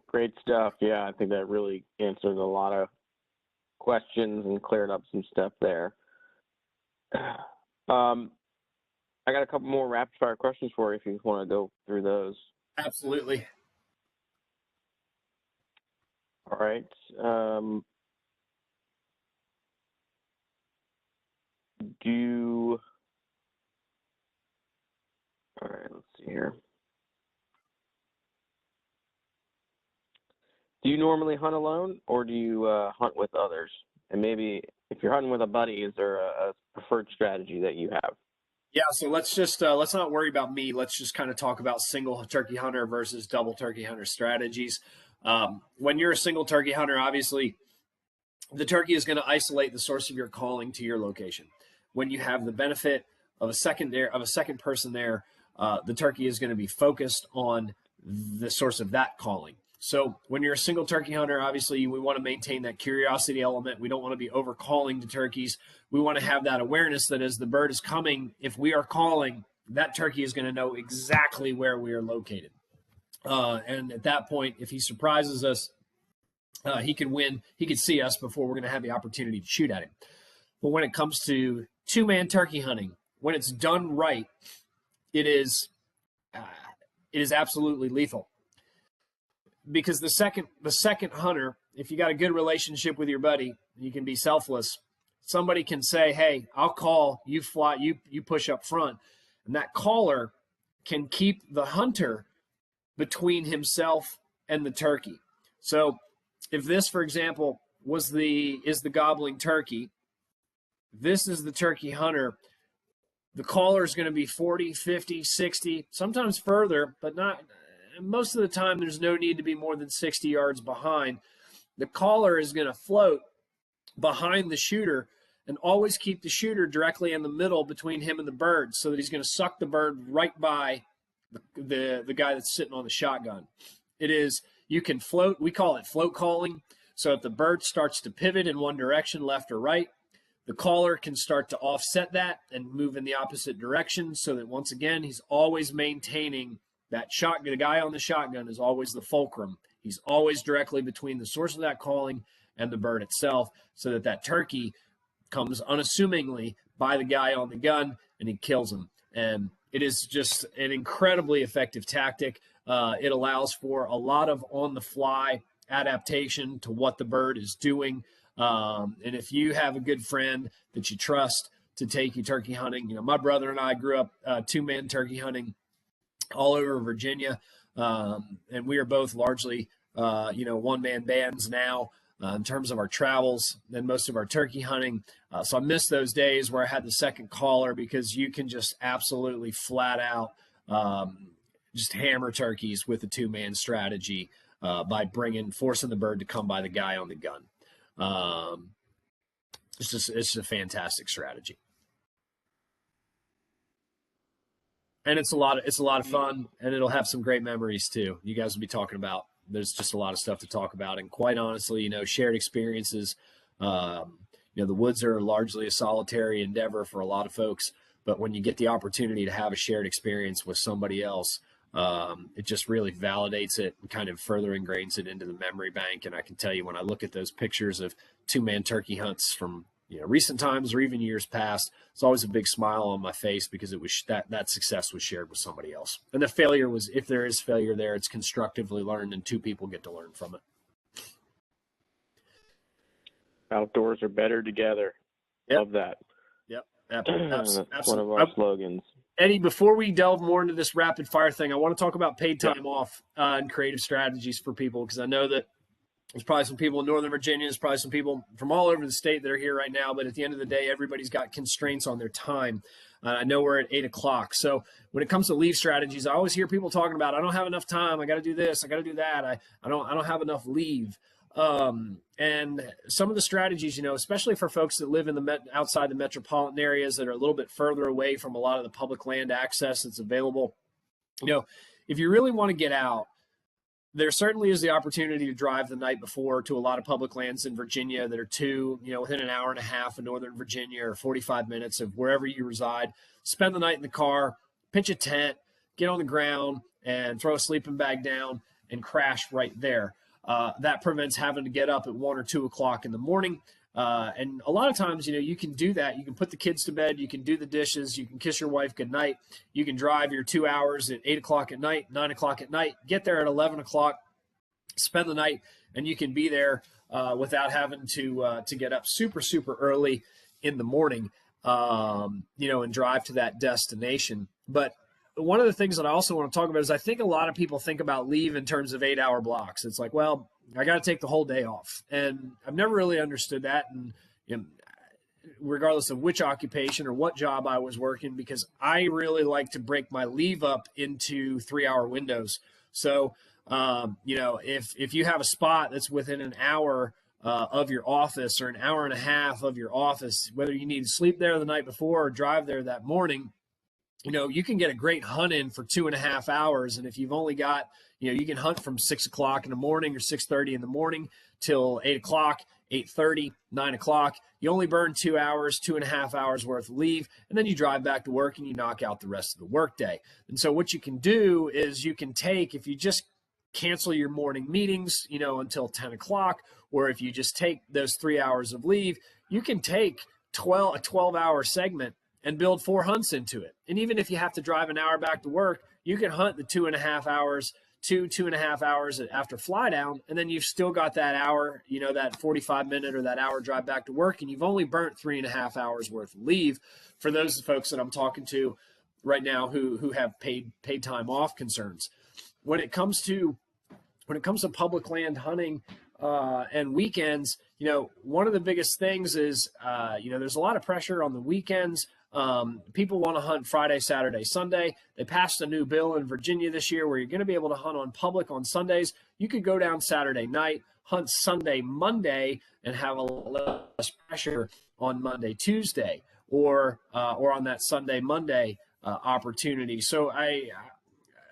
Great stuff. Yeah, I think that really answered a lot of questions and cleared up some stuff there. I got a couple more rapid fire questions for you if you want to go through those. Absolutely. All right. All right, let's see here. Do you normally hunt alone, or do you hunt with others? And maybe if you're hunting with a buddy, is there a preferred strategy that you have? Yeah, so let's not worry about me. Let's just kind of talk about single turkey hunter versus double turkey hunter strategies. When you're a single turkey hunter, obviously, the turkey is going to isolate the source of your calling to your location. When you have the benefit of a second person there, the turkey is going to be focused on the source of that calling. So when you're a single turkey hunter, obviously we want to maintain that curiosity element. We don't want to be over calling to turkeys. We want to have that awareness that as the bird is coming, if we are calling, that turkey is going to know exactly where we are located. And at that point, if he surprises us, he can win. He can see us before we're going to have the opportunity to shoot at him. But when it comes to two-man turkey hunting, when it's done right, it is absolutely lethal. Because the second hunter, if you got a good relationship with your buddy, you can be selfless. Somebody can say, "Hey, I'll call, you fly, you push up front," and that caller can keep the hunter between himself and the turkey. So, if this, for example, is the gobbling turkey, this is the turkey hunter. The caller is going to be 40, 50, 60, sometimes further, but not. Most of the time, there's no need to be more than 60 yards behind. The caller is going to float behind the shooter and always keep the shooter directly in the middle between him and the bird, so that he's going to suck the bird right by the guy that's sitting on the shotgun. You can float. We call it float calling. So if the bird starts to pivot in one direction, left or right, the caller can start to offset that and move in the opposite direction, so that once again, he's always maintaining that shotgun. The guy on the shotgun is always the fulcrum. He's always directly between the source of that calling and the bird itself, so that that turkey comes unassumingly by the guy on the gun and he kills him. And it is just an incredibly effective tactic. It allows for a lot of on-the-fly adaptation to what the bird is doing. And if you have a good friend that you trust to take you turkey hunting, you know, my brother and I grew up two-man turkey hunting all over Virginia, and we are both largely, one-man bands now in terms of our travels and most of our turkey hunting. So I miss those days where I had the second caller, because you can just absolutely flat out just hammer turkeys with a two-man strategy by forcing the bird to come by the guy on the gun. It's just a fantastic strategy. And it's a lot of fun, and it'll have some great memories too. You guys will be talking about. There's just a lot of stuff to talk about, and quite honestly, shared experiences. The woods are largely a solitary endeavor for a lot of folks, but when you get the opportunity to have a shared experience with somebody else, it just really validates it and kind of further ingrains it into the memory bank. And I can tell you, when I look at those pictures of two-man turkey hunts from recent times or even years past, it's always a big smile on my face, because it was that success was shared with somebody else. And the failure was, if there is failure there, it's constructively learned and two people get to learn from it. Outdoors are better together. Yep. Love that. Yep. That's one of our slogans. Eddie, before we delve more into this rapid fire thing, I want to talk about paid time off and creative strategies for people, because I know that there's probably some people in Northern Virginia. There's probably some people from all over the state that are here right now. But at the end of the day, everybody's got constraints on their time. I know we're at 8 o'clock. So when it comes to leave strategies, I always hear people talking about, I don't have enough time. I got to do this. I got to do that. I don't have enough leave. And some of the strategies, especially for folks that live in outside the metropolitan areas that are a little bit further away from a lot of the public land access that's available. If you really want to get out, there certainly is the opportunity to drive the night before to a lot of public lands in Virginia that are within an hour and a half of Northern Virginia, or 45 minutes of wherever you reside. Spend the night in the car, pitch a tent, get on the ground, and throw a sleeping bag down and crash right there. That prevents having to get up at 1 or 2 o'clock in the morning. And a lot of times, you can do that. You can put the kids to bed. You can do the dishes. You can kiss your wife goodnight. You can drive your 2 hours at 8 o'clock at night, 9 o'clock at night, get there at 11 o'clock, spend the night, and you can be there without having to get up super, super early in the morning, and drive to that destination. But one of the things that I also want to talk about is, I think a lot of people think about leave in terms of 8-hour blocks. It's like, well, I got to take the whole day off. And I've never really understood that. And regardless of which occupation or what job I was working, because I really like to break my leave up into 3-hour windows. So, if you have a spot that's within an hour of your office, or an hour and a half of your office, whether you need to sleep there the night before or drive there that morning, you can get a great hunt in for 2.5 hours. And if you've only got, you can hunt from 6 o'clock in the morning or 6:30 in the morning till 8 o'clock, 8:30, 9 o'clock. You only burn 2 hours, 2.5 hours worth of leave, and then you drive back to work and you knock out the rest of the workday. And so what you can do is you can take, if you just cancel your morning meetings, until 10 o'clock, or if you just take those 3 hours of leave, you can take a 12-hour segment and build 4 hunts into it. And even if you have to drive an hour back to work, you can hunt the 2.5 hours, 2.5 hours after fly down, and then you've still got that hour, that 45-minute or that hour drive back to work, and you've only burnt 3.5 hours worth of leave. For those folks that I'm talking to right now who have paid time off concerns. When it comes to public land hunting and weekends, one of the biggest things is, there's a lot of pressure on the weekends. People want to hunt Friday, Saturday, Sunday. They passed a new bill in Virginia this year where you're going to be able to hunt on public on Sundays. You could go down Saturday night, hunt Sunday, Monday, and have a little less pressure on Monday, Tuesday, or on that Sunday, Monday opportunity. So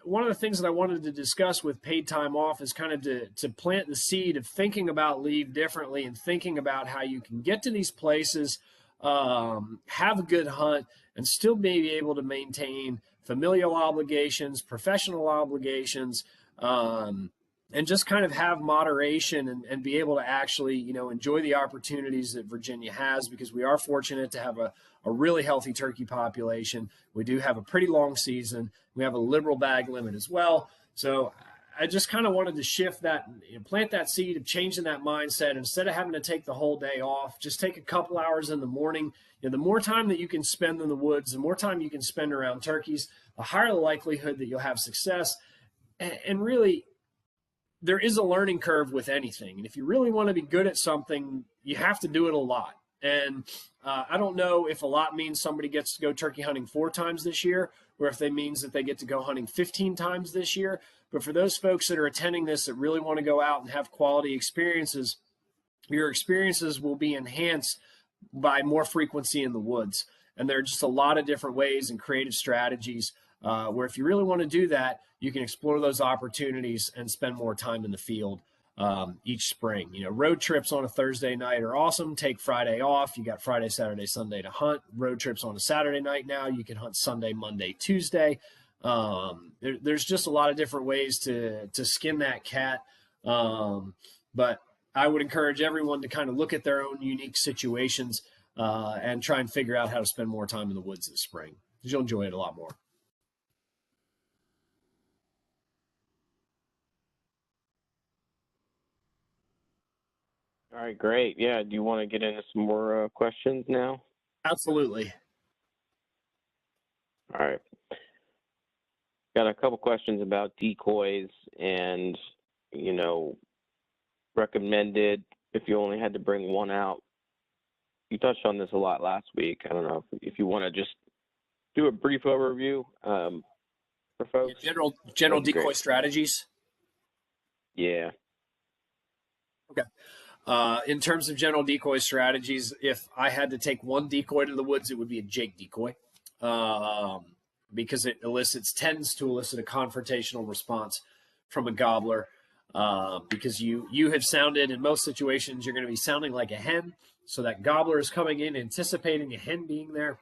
one of the things that I wanted to discuss with paid time off is kind of to plant the seed of thinking about leave differently and thinking about how you can get to these places have a good hunt, and still be able to maintain familial obligations, professional obligations, and just kind of have moderation and be able to actually, you know, enjoy the opportunities that Virginia has, because we are fortunate to have a really healthy turkey population. We do have a pretty long season. We have a liberal bag limit as well. So I just kind of wanted to shift that, you know, plant that seed of changing that mindset. Instead of having to take the whole day off, just take a couple hours in the morning. You know, the more time that you can spend in the woods, the more time you can spend around turkeys, the higher the likelihood that you'll have success. And really, there is a learning curve with anything. And if you really want to be good at something, you have to do it a lot. And I don't know if a lot means somebody gets to go turkey hunting 4 times this year, or if they means that they get to go hunting 15 times this year. But for those folks that are attending this that really want to go out and have quality experiences, your experiences will be enhanced by more frequency in the woods. And there are just a lot of different ways and creative strategies where if you really want to do that, you can explore those opportunities and spend more time in the field each spring. You know, road trips on a Thursday night are awesome. Take Friday off. You got Friday, Saturday, Sunday to hunt. Road trips on a Saturday night now. You can hunt Sunday, Monday, Tuesday. There's just a lot of different ways to skin that cat. But I would encourage everyone to kind of look at their own unique situations and try and figure out how to spend more time in the woods this spring, because you'll enjoy it a lot more. All right, great. Yeah, do you want to get into some more questions now? Absolutely. All right. Got a couple questions about decoys and, you know, recommended if you only had to bring one out. You touched on this a lot last week. I don't know if you want to just do a brief overview for folks. Yeah, general decoy great. Strategies. Yeah. Okay. In terms of general decoy strategies, if I had to take one decoy to the woods, it would be a Jake decoy, because it tends to elicit a confrontational response from a gobbler, because you have sounded, in most situations, you're going to be sounding like a hen, so that gobbler is coming in anticipating a hen being there.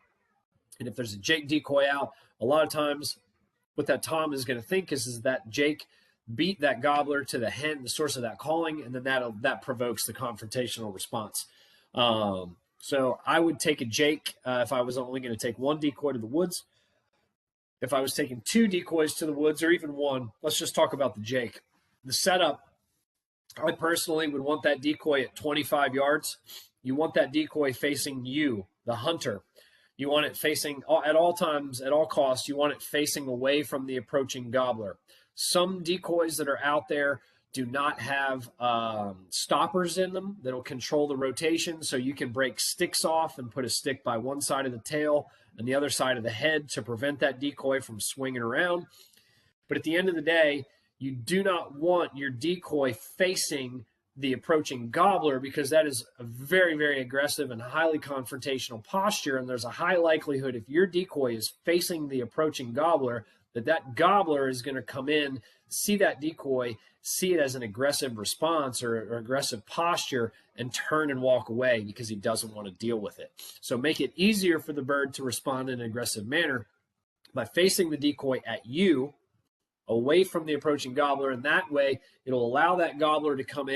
And if there's a Jake decoy out, a lot of times what that Tom is going to think is that Jake beat that gobbler to the hen, the source of that calling, and then that provokes the confrontational response. So I would take a Jake if I was only going to take one decoy to the woods. If I was taking 2 decoys to the woods, or even one, let's just talk about the Jake. The setup, I personally would want that decoy at 25 yards. You want that decoy facing you, the hunter. You want it facing, at all times, at all costs, you want it facing away from the approaching gobbler. Some decoys that are out there do not have stoppers in them that'll control the rotation, so you can break sticks off and put a stick by one side of the tail and the other side of the head to prevent that decoy from swinging around. But at the end of the day, you do not want your decoy facing the approaching gobbler, because that is a very, very aggressive and highly confrontational posture, and there's a high likelihood if your decoy is facing the approaching gobbler that gobbler is going to come in, see that decoy, see it as an aggressive response or aggressive posture, and turn and walk away because he doesn't want to deal with it. So make it easier for the bird to respond in an aggressive manner by facing the decoy at you, away from the approaching gobbler, and that way it'll allow that gobbler to come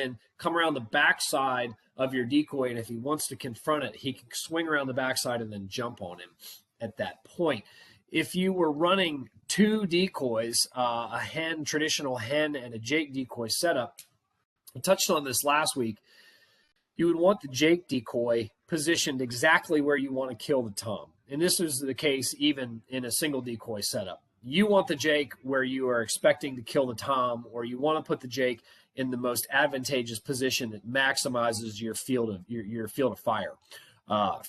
around the backside of your decoy, and if he wants to confront it, he can swing around the backside and then jump on him at that point. If you were running 2 decoys, a hen, traditional hen, and a Jake decoy setup, I touched on this last week, you would want the Jake decoy positioned exactly where you want to kill the Tom. And this is the case even in a single decoy setup. You want the Jake where you are expecting to kill the Tom, or you want to put the Jake in the most advantageous position that maximizes your field of fire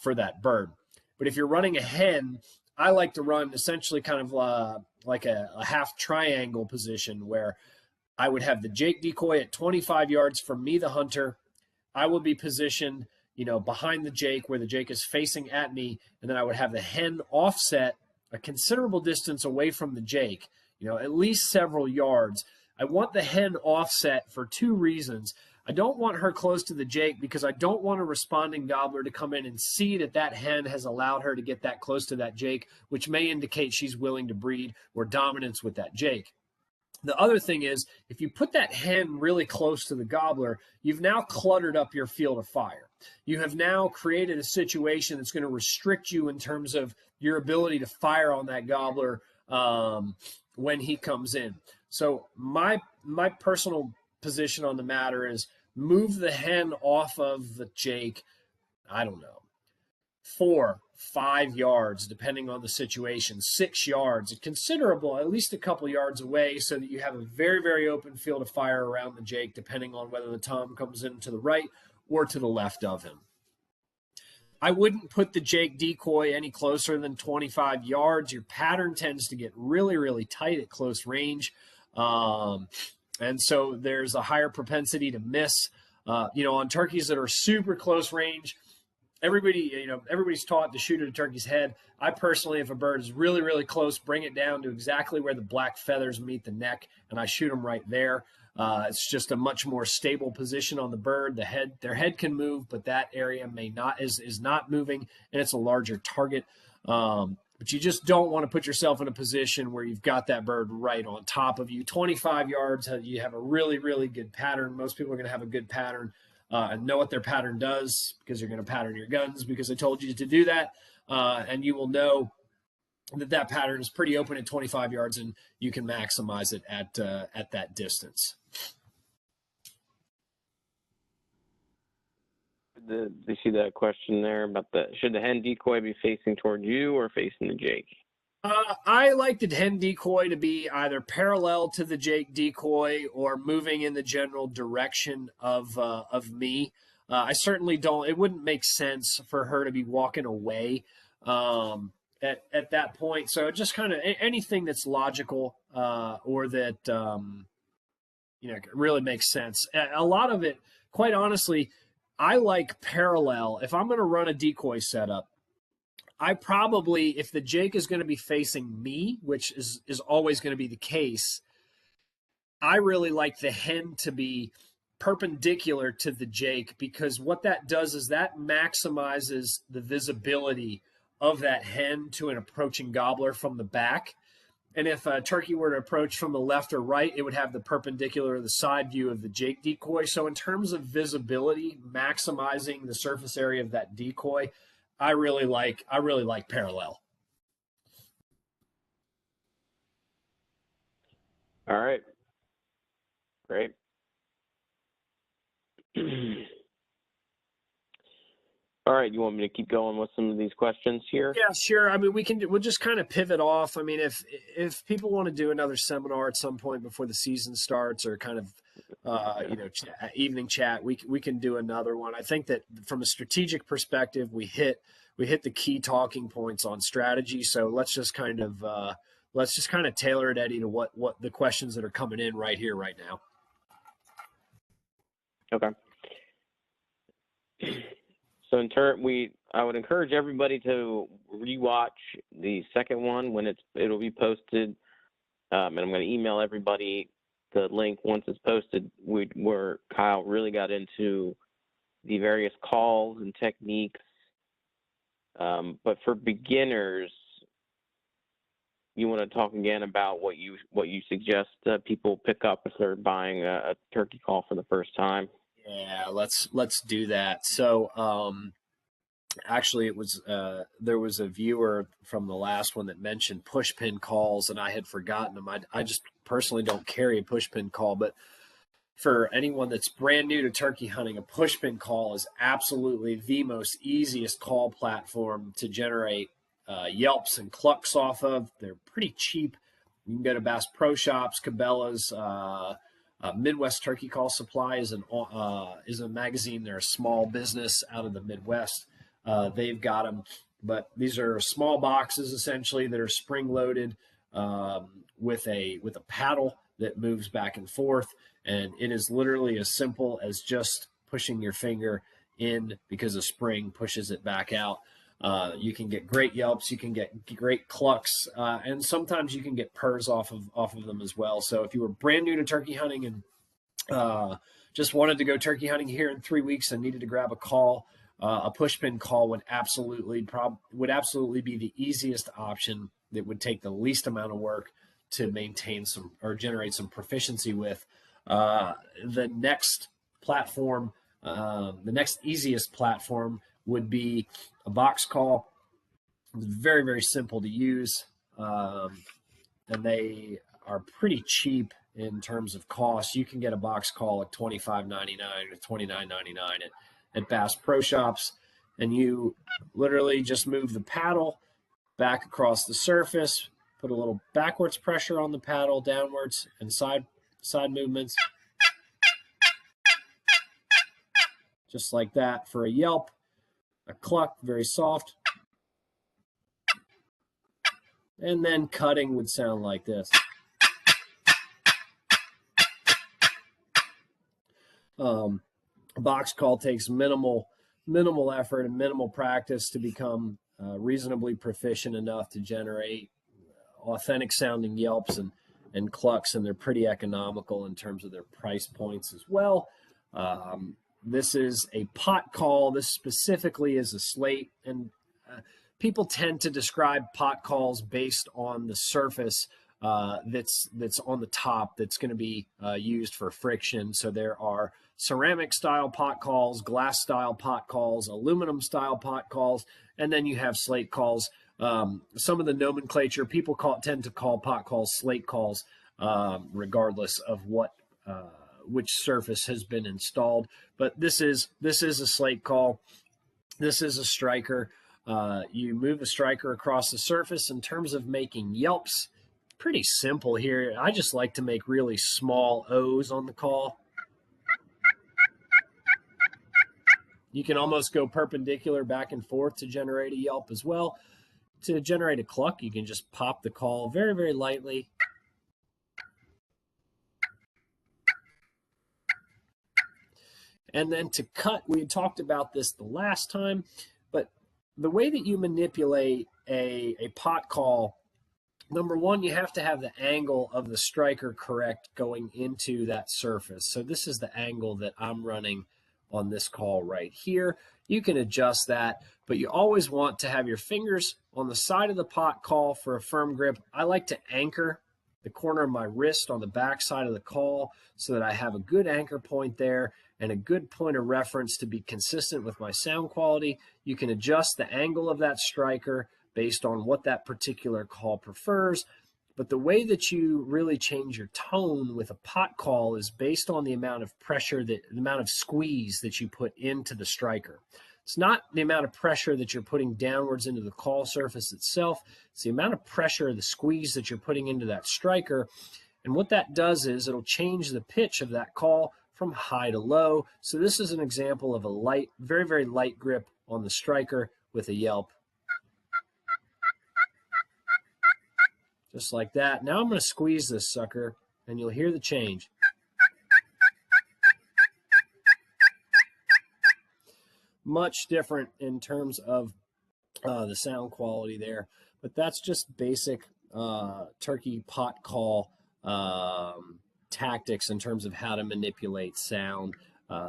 for that bird. But if you're running a hen, I like to run essentially kind of like a half triangle position where I would have the Jake decoy at 25 yards from me, the hunter. I would be positioned, behind the Jake where the Jake is facing at me, and then I would have the hen offset a considerable distance away from the Jake, at least several yards. I want the hen offset for 2 reasons. I don't want her close to the Jake because I don't want a responding gobbler to come in and see that that hen has allowed her to get that close to that Jake, which may indicate she's willing to breed or dominance with that Jake. The other thing is, if you put that hen really close to the gobbler, you've now cluttered up your field of fire. You have now created a situation that's going to restrict you in terms of your ability to fire on that gobbler when he comes in. So my personal position on the matter is move the hen off of the Jake, I don't know, 4, 5 yards, depending on the situation, 6 yards, considerable, at least a couple yards away, so that you have a very, very open field of fire around the Jake, depending on whether the tom comes in to the right or to the left of him. I wouldn't put the Jake decoy any closer than 25 yards. Your pattern tends to get really, really tight at close range. And so there's a higher propensity to miss. On turkeys that are super close range, everybody's taught to shoot at a turkey's head. I personally, if a bird is really, really close, bring it down to exactly where the black feathers meet the neck, and I shoot them right there. It's just a much more stable position on the bird. Their head can move, but that area is not moving, and it's a larger target. But you just don't want to put yourself in a position where you've got that bird right on top of you. 25 yards, you have a really, really good pattern. Most people are going to have a good pattern and know what their pattern does because you're going to pattern your guns because I told you to do that. And you will know that pattern is pretty open at 25 yards and you can maximize it at that distance. You see that question there about should the hen decoy be facing toward you or facing the Jake? I like the hen decoy to be either parallel to the Jake decoy or moving in the general direction of me. I certainly don't. It wouldn't make sense for her to be walking away at that point. So just kind of anything that's logical or that really makes sense. A lot of it, quite honestly, I like parallel. If I'm going to run a decoy setup, I probably, if the Jake is going to be facing me, which is always going to be the case, I really like the hen to be perpendicular to the Jake because what that does is that maximizes the visibility of that hen to an approaching gobbler from the back. And if a turkey were to approach from the left or right, it would have the perpendicular or the side view of the Jake decoy. So in terms of visibility, maximizing the surface area of that decoy, I really like parallel. All right. Great. All right, you want me to keep going with some of these questions here? Yeah, sure. I mean, we'll just kind of pivot off. I mean, if people want to do another seminar at some point before the season starts, or kind of evening chat, we can do another one. I think that from a strategic perspective, we hit the key talking points on strategy. So let's just kind of tailor it, Eddie, to what the questions that are coming in right here, right now. Okay. So I would encourage everybody to rewatch the second one when it'll be posted, and I'm going to email everybody the link once it's posted. Where Kyle really got into the various calls and techniques, but for beginners, you want to talk again about what you suggest people pick up if they're buying a turkey call for the first time. Yeah, let's do that. So actually it was there was a viewer from the last one that mentioned push pin calls, and I had forgotten them. I just personally don't carry a push pin call, but for anyone that's brand new to turkey hunting, a push pin call is absolutely the most easiest call platform to generate yelps and clucks off of. They're pretty cheap. You can go to Bass Pro Shops, Cabela's, Midwest Turkey Call Supply is a magazine. They're a small business out of the Midwest. They've got them, but these are small boxes essentially that are spring loaded with a paddle that moves back and forth, and it is literally as simple as just pushing your finger in because a spring pushes it back out. You can get great yelps, you can get great clucks, and sometimes you can get purrs off of them as well. So if you were brand new to turkey hunting and just wanted to go turkey hunting here in 3 weeks and needed to grab a call. A push pin call would absolutely be the easiest option that would take the least amount of work to maintain some or generate some proficiency with. The next platform, the next easiest platform would be a box call. It's very, very simple to use, and they are pretty cheap in terms of cost. You can get a box call at $25.99 or $29.99 at Bass Pro Shops, and you literally just move the paddle back across the surface, put a little backwards pressure on the paddle, downwards, and side movements. Just like that for a yelp. A cluck, very soft. And then cutting would sound like this. A box call takes minimal effort and minimal practice to become reasonably proficient enough to generate authentic sounding yelps and clucks, and they're pretty economical in terms of their price points as well. This is a pot call. This specifically is a slate, and people tend to describe pot calls based on the surface that's on the top that's going to be used for friction. So there are ceramic style pot calls, glass style pot calls, aluminum style pot calls, and then you have slate calls. Some of the nomenclature people tend to call pot calls slate calls, regardless of which surface has been installed. But this is a slate call. This is a striker. You move a striker across the surface. In terms of making yelps, pretty simple here. I just like to make really small O's on the call. You can almost go perpendicular back and forth to generate a yelp as well. To generate a cluck, you can just pop the call very, very lightly. And then to cut, we had talked about this the last time, but the way that you manipulate a pot call, number one, you have to have the angle of the striker correct going into that surface. So this is the angle that I'm running on this call right here. You can adjust that, but you always want to have your fingers on the side of the pot call for a firm grip. I like to anchor the corner of my wrist on the back side of the call so that I have a good anchor point there and a good point of reference to be consistent with my sound quality. You can adjust the angle of that striker based on what that particular call prefers. But the way that you really change your tone with a pot call is based on the amount of pressure, the amount of squeeze that you put into the striker. It's not the amount of pressure that you're putting downwards into the call surface itself. It's the amount of pressure, the squeeze that you're putting into that striker. And what that does is it'll change the pitch of that call from high to low. So this is an example of a light, very, very light grip on the striker with a yelp. Just like that. Now I'm going to squeeze this sucker, and you'll hear the change. Much different in terms of the sound quality there. But that's just basic turkey pot call tactics in terms of how to manipulate sound.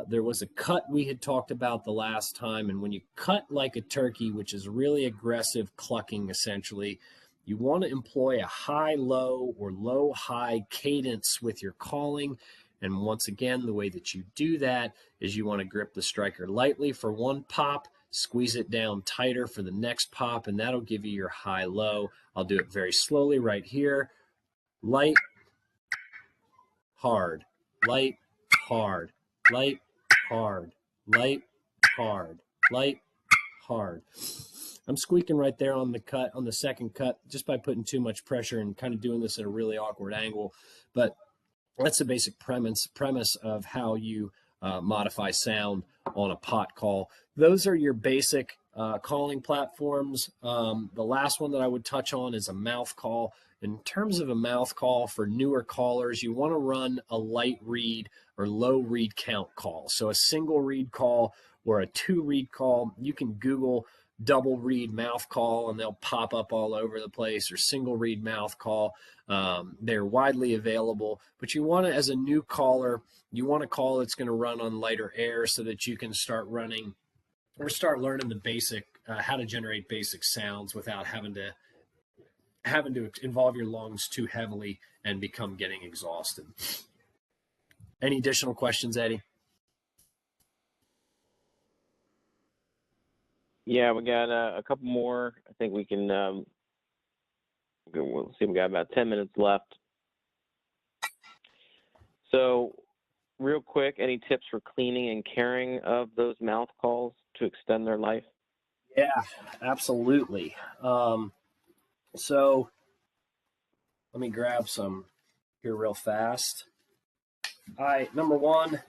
There was a cut we had talked about the last time, and when you cut like a turkey, which is really aggressive clucking essentially, you want to employ a high-low or low-high cadence with your calling. And once again, the way that you do that is you want to grip the striker lightly for one pop, squeeze it down tighter for the next pop, and that'll give you your high-low. I'll do it very slowly right here. Light, hard, light, hard, light, hard, light, hard, light, hard. I'm squeaking right there on the cut, on the second cut, just by putting too much pressure and kind of doing this at a really awkward angle. But that's the basic premise of how you modify sound on a pot call. Those are your basic calling platforms. The last one that I would touch on is a mouth call. In terms of a mouth call for newer callers, you want to run a light read or low read count call. So a single read call or a 2 read call. You can Google double reed mouth call and they'll pop up all over the place, or single reed mouth call. They're widely available, but you want to, as a new caller, you want a call that's going to run on lighter air so that you can start running or start learning the basic, how to generate basic sounds without having to involve your lungs too heavily and become getting exhausted. Any additional questions, Eddie? Yeah, we got a couple more. I think we can, we'll see, we got about 10 minutes left. So real quick, any tips for cleaning and caring of those mouth calls to extend their life? Yeah, absolutely. So let me grab some here real fast. Number one,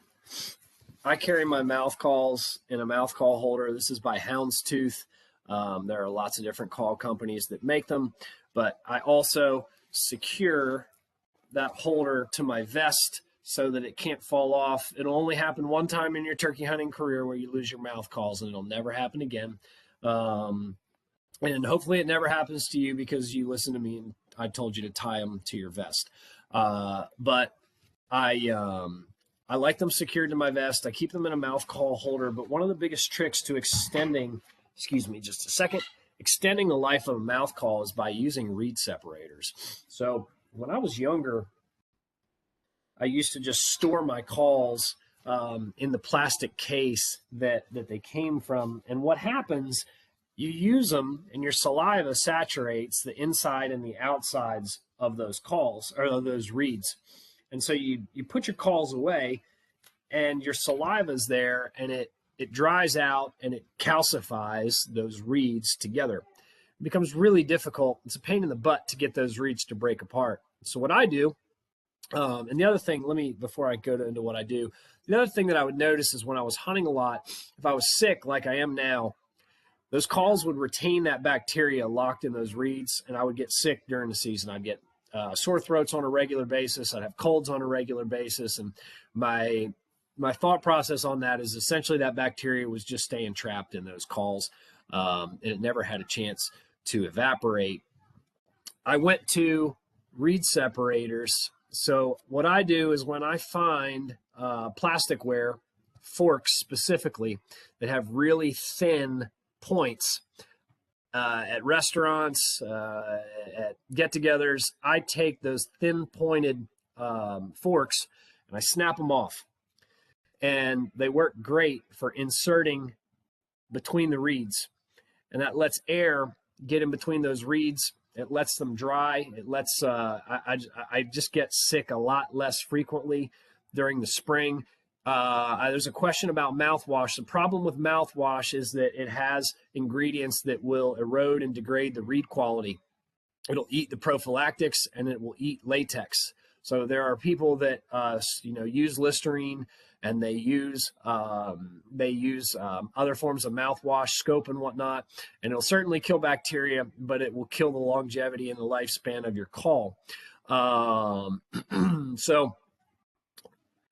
I carry my mouth calls in a mouth call holder. This is by Houndstooth. There are lots of different call companies that make them, but I also secure that holder to my vest so that it can't fall off. It'll only happen one time in your turkey hunting career where you lose your mouth calls, and it'll never happen again. And hopefully it never happens to you because you listened to me and I told you to tie them to your vest. But I like them secured to my vest. I keep them in a mouth call holder. But one of the biggest tricks to extending, excuse me just a second, extending the life of a mouth call is by using reed separators. So when I was younger, I used to just store my calls in the plastic case that they came from. And what happens, you use them and your saliva saturates the inside and the outsides of those calls, or of those reeds. And so you put your calls away and your saliva's there, and it dries out and it calcifies those reeds together. It becomes really difficult. It's a pain in the butt to get those reeds to break apart. So what I do, and the other thing, before I go into what I do, the other thing that I would notice is when I was hunting a lot, if I was sick like I am now, those calls would retain that bacteria locked in those reeds, and I would get sick during the season. I'd get sore throats on a regular basis. I'd have colds on a regular basis. And my thought process on that is essentially that bacteria was just staying trapped in those calls, and it never had a chance to evaporate. I went to reed separators. So what I do is when I find plasticware, forks specifically, that have really thin points, at restaurants, at get-togethers, I take those thin-pointed forks and I snap them off. And they work great for inserting between the reeds. And that lets air get in between those reeds. It lets them dry. It lets, I just get sick a lot less frequently during the spring. There's a question about mouthwash. The problem with mouthwash is that it has ingredients that will erode and degrade the reed quality. It'll eat the prophylactics and it will eat latex. So there are people that use Listerine, and they use other forms of mouthwash, scope and whatnot, and it'll certainly kill bacteria, but it will kill the longevity and the lifespan of your call. So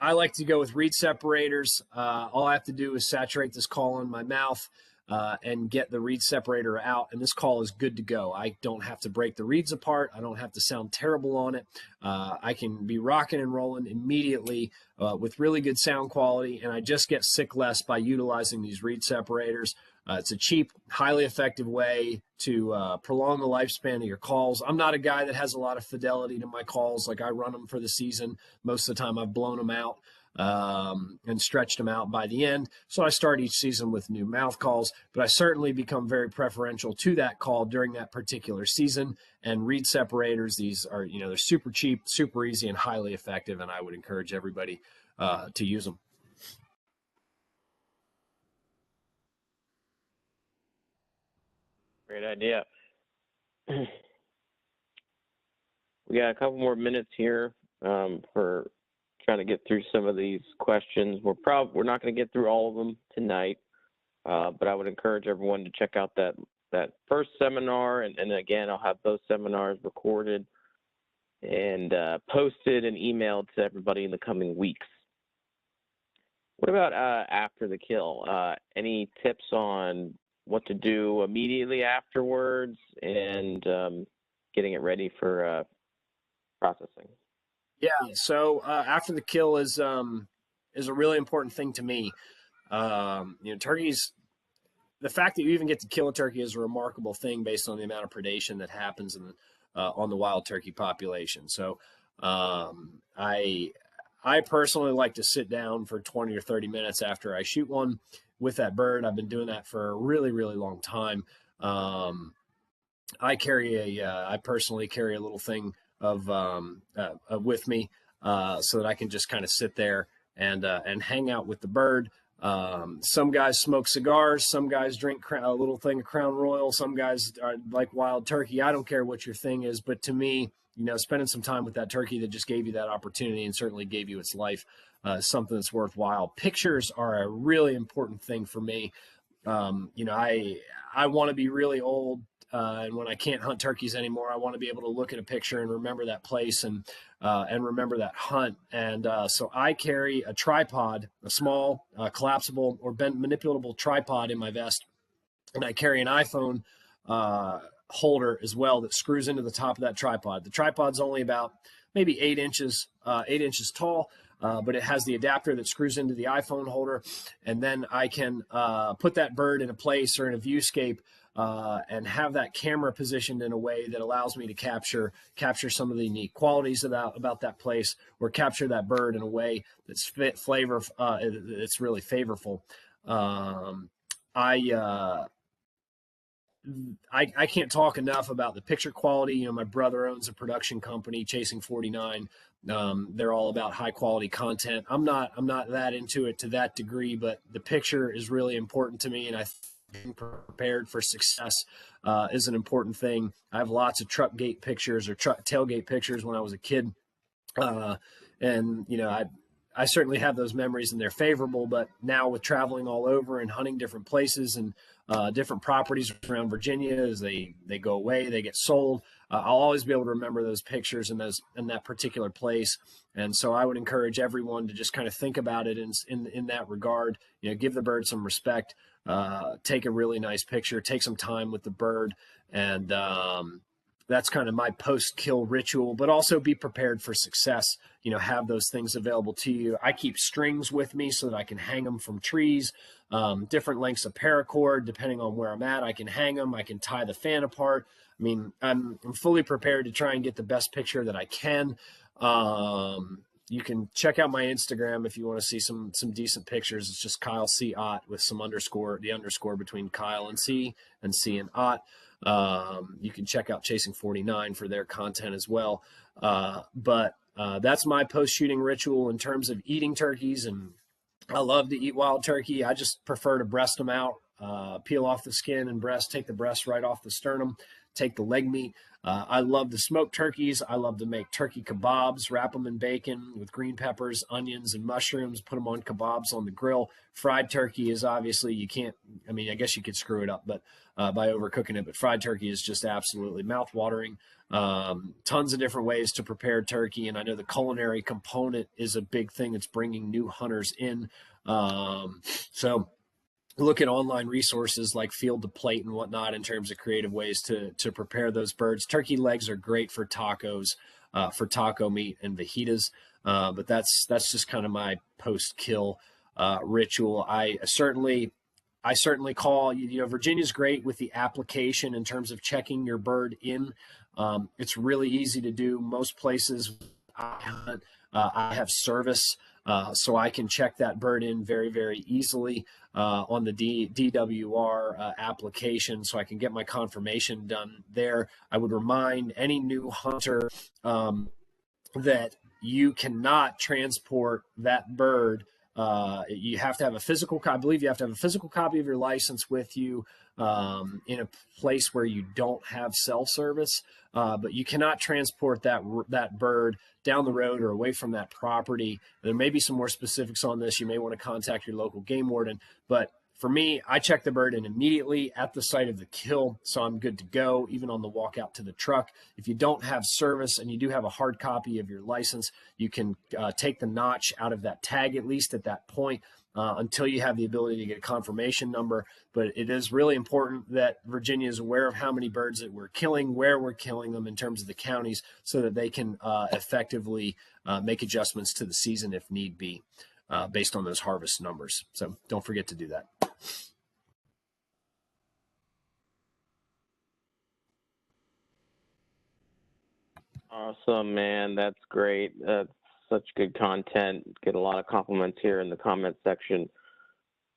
I like to go with reed separators. All I have to do is saturate this call in my mouth and get the reed separator out, and this call is good to go. I don't have to break the reeds apart. I don't have to sound terrible on it. I can be rocking and rolling immediately with really good sound quality, and I just get sick less by utilizing these reed separators. It's a cheap, highly effective way to prolong the lifespan of your calls. I'm not a guy that has a lot of fidelity to my calls. Like, I run them for the season. Most of the time I've blown them out and stretched them out by the end. So I start each season with new mouth calls, but I certainly become very preferential to that call during that particular season. And reed separators, these are, they're super cheap, super easy, and highly effective. And I would encourage everybody to use them. Great idea. We got a couple more minutes here for trying to get through some of these questions. We're not going to get through all of them tonight, but I would encourage everyone to check out that first seminar, and again, I'll have those seminars recorded and posted and emailed to everybody in the coming weeks. What about after the kill? Any tips on what to do immediately afterwards, and getting it ready for processing. Yeah. So after the kill is a really important thing to me. Turkeys. The fact that you even get to kill a turkey is a remarkable thing based on the amount of predation that happens on the wild turkey population. So I personally like to sit down for 20 or 30 minutes after I shoot one with that bird. I've been doing that for a really, really long time. I personally carry a little thing of with me so that I can just kind of sit there and hang out with the bird. Some guys smoke cigars. Some guys drink a little thing of Crown Royal. Some guys are like wild turkey. I don't care what your thing is, but to me, spending some time with that turkey that just gave you that opportunity and certainly gave you its life, something that's worthwhile. Pictures are a really important thing for me. I want to be really old. And when I can't hunt turkeys anymore, I want to be able to look at a picture and remember that place and remember that hunt. And so I carry a tripod, a small collapsible or manipulable tripod in my vest. And I carry an iPhone holder as well that screws into the top of that tripod. The tripod's only about maybe 8 inches tall. But it has the adapter that screws into the iPhone holder. And then I can put that bird in a place or in a viewscape and have that camera positioned in a way that allows me to capture some of the unique qualities about that place, or capture that bird in a way that's it's really flavorful. I can't talk enough about the picture quality. My brother owns a production company, Chasing 49. They're all about high quality content. I'm not that into it to that degree, but the picture is really important to me, and I think being prepared for success is an important thing. I have lots of truck gate pictures or truck tailgate pictures when I was a kid, and I certainly have those memories and they're favorable. But now with traveling all over and hunting different places and different properties around Virginia, as they go away, they get sold. I'll always be able to remember those pictures in that particular place. And so I would encourage everyone to just kind of think about it in that regard. Give the bird some respect. Take a really nice picture. Take some time with the bird, and that's kind of my post-kill ritual. But also be prepared for success. Have those things available to you. I keep strings with me so that I can hang them from trees. Different lengths of paracord, depending on where I'm at. I can hang them. I can tie the fan apart. I mean, I'm fully prepared to try and get the best picture that I can. You can check out my Instagram if you want to see some decent pictures. It's just Kyle C. Ott with the underscore between Kyle and C and Ott. You can check out Chasing 49 for their content as well. But that's my post-shooting ritual in terms of eating turkeys. And I love to eat wild turkey. I just prefer to breast them out, peel off the skin and take the breast right off the sternum, take the leg meat. I love to smoke turkeys. I love to make turkey kebabs, wrap them in bacon with green peppers, onions, and mushrooms, put them on kebabs on the grill. Fried turkey is obviously, I guess you could screw it up, but by overcooking it, but fried turkey is just absolutely mouth-watering. Tons of different ways to prepare turkey, and I know the culinary component is a big thing that's bringing new hunters in. So look at online resources like Field to Plate and whatnot in terms of creative ways to prepare those birds. Turkey legs are great for tacos, for taco meat and fajitas, but that's just kind of my post-kill ritual. I certainly call, Virginia's great with the application in terms of checking your bird in. It's really easy to do. Most places I have service, so I can check that bird in very, very easily on the DWR application, so I can get my confirmation done there. I would remind any new hunter that you cannot transport that bird. You have to have a physical copy. I believe you have to have a physical copy of your license with you in a place where you don't have cell service. But you cannot transport that bird down the road or away from that property. There may be some more specifics on this. You may want to contact your local game warden, but For me, I check the bird in immediately at the site of the kill, so I'm good to go, even on the walk out to the truck. If you don't have service and you do have a hard copy of your license, you can take the notch out of that tag, at least at that point, until you have the ability to get a confirmation number. But it is really important that Virginia is aware of how many birds that we're killing, where we're killing them in terms of the counties, so that they can effectively make adjustments to the season if need be, based on those harvest numbers. So don't forget to do that. Awesome, man. That's great. That's such good content. Get a lot of compliments here in the comment section.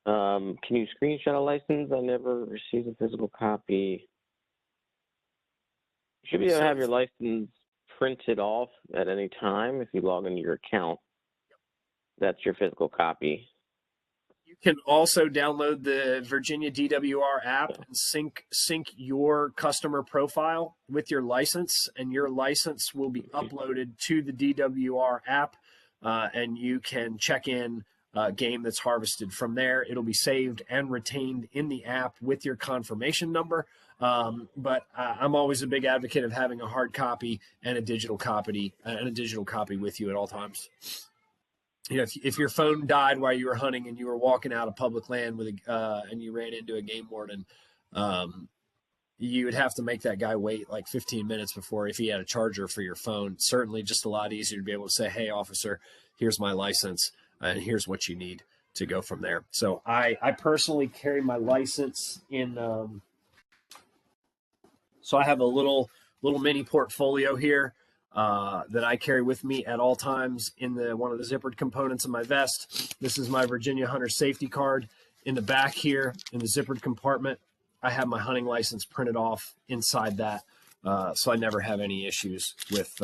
Can you screenshot a license? I never received a physical copy. You should be able to have your license printed off at any time if you log into your account. That's your physical copy. You can also download the Virginia DWR app and sync your customer profile with your license, and your license will be uploaded to the DWR app, and you can check in game that's harvested from there. It'll be saved and retained in the app with your confirmation number. But I'm always a big advocate of having a hard copy and a digital copy with you at all times. You know, if your phone died while you were hunting and you were walking out of public land with and you ran into a game warden, you would have to make that guy wait like 15 minutes before, if he had a charger for your phone. Certainly just a lot easier to be able to say, hey, officer, here's my license, and here's what you need to go from there. So I personally carry my license in, so I have a little mini portfolio here that I carry with me at all times in one of the zippered components of my vest. This is my Virginia Hunter safety card. In the back here, in the zippered compartment, I have my hunting license printed off inside that, so I never have any issues with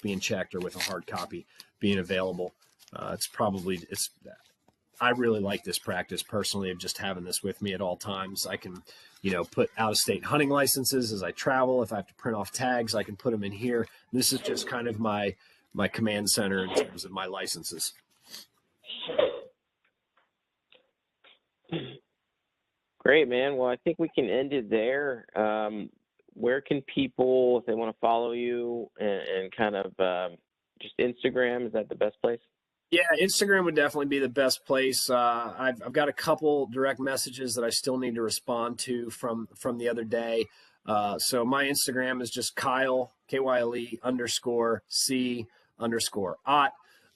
being checked or with a hard copy being available. I really like this practice personally of just having this with me at all times. I can, put out-of-state hunting licenses as I travel. If I have to print off tags, I can put them in here. This is just kind of my command center in terms of my licenses. Great, man. Well, I think we can end it there. Where can people, if they want to follow you and kind of just Instagram, is that the best place? Yeah, Instagram would definitely be the best place. I've got a couple direct messages that I still need to respond to from the other day. So my Instagram is just Kyle, KYLE _C_Ott.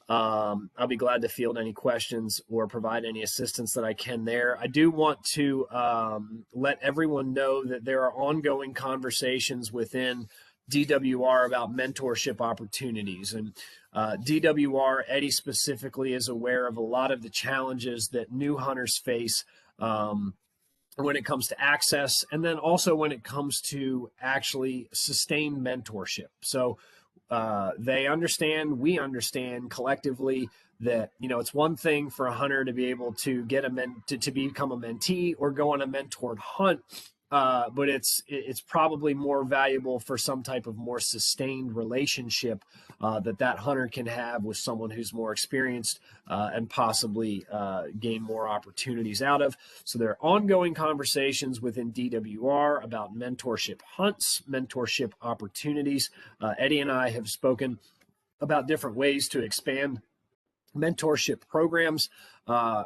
I'll be glad to field any questions or provide any assistance that I can there. I do want to let everyone know that there are ongoing conversations within DWR about mentorship opportunities. And DWR, Eddie specifically, is aware of a lot of the challenges that new hunters face when it comes to access, and then also when it comes to actually sustained mentorship. So they understand, we understand collectively that, it's one thing for a hunter to be able to get to become a mentee or go on a mentored hunt. But it's probably more valuable for some type of more sustained relationship that hunter can have with someone who's more experienced and possibly gain more opportunities out of. So there are ongoing conversations within DWR about mentorship hunts, mentorship opportunities. Eddie and I have spoken about different ways to expand mentorship programs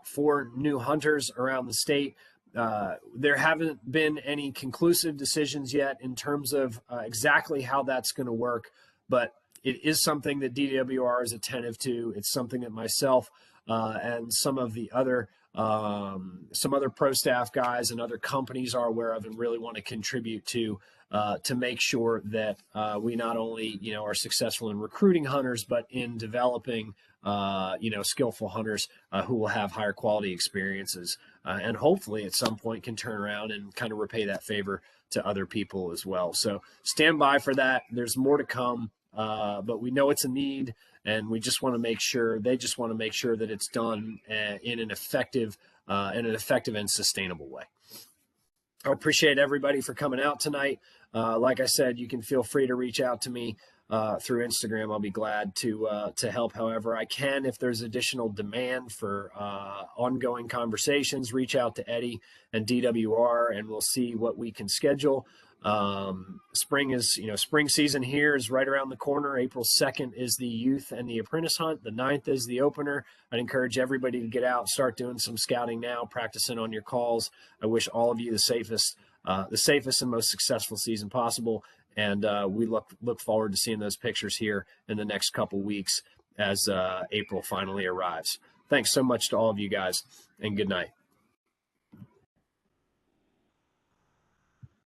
for new hunters around the state. There haven't been any conclusive decisions yet in terms of exactly how that's going to work, but it is something that DWR is attentive to. It's something that myself and some other pro staff guys and other companies are aware of and really want to contribute to make sure that we not only are successful in recruiting hunters, but in developing skillful hunters who will have higher quality experiences and hopefully at some point can turn around and kind of repay that favor to other people as well. So stand by for that. There's more to come, but we know it's a need, and we just want to make sure, they just want to make sure that it's done in an effective and sustainable way. I appreciate everybody for coming out tonight. Like I said, you can feel free to reach out to me through Instagram. I'll be glad to help however I can. If there's additional demand for ongoing conversations, reach out to Eddie and DWR, and we'll see what we can schedule. Spring season here is right around the corner. April 2nd is the youth and the apprentice hunt. The 9th is the opener. I'd encourage everybody to get out, start doing some scouting now, practicing on your calls. I wish all of you the safest and most successful season possible. And we look forward to seeing those pictures here in the next couple weeks as April finally arrives. Thanks so much to all of you guys, and good night.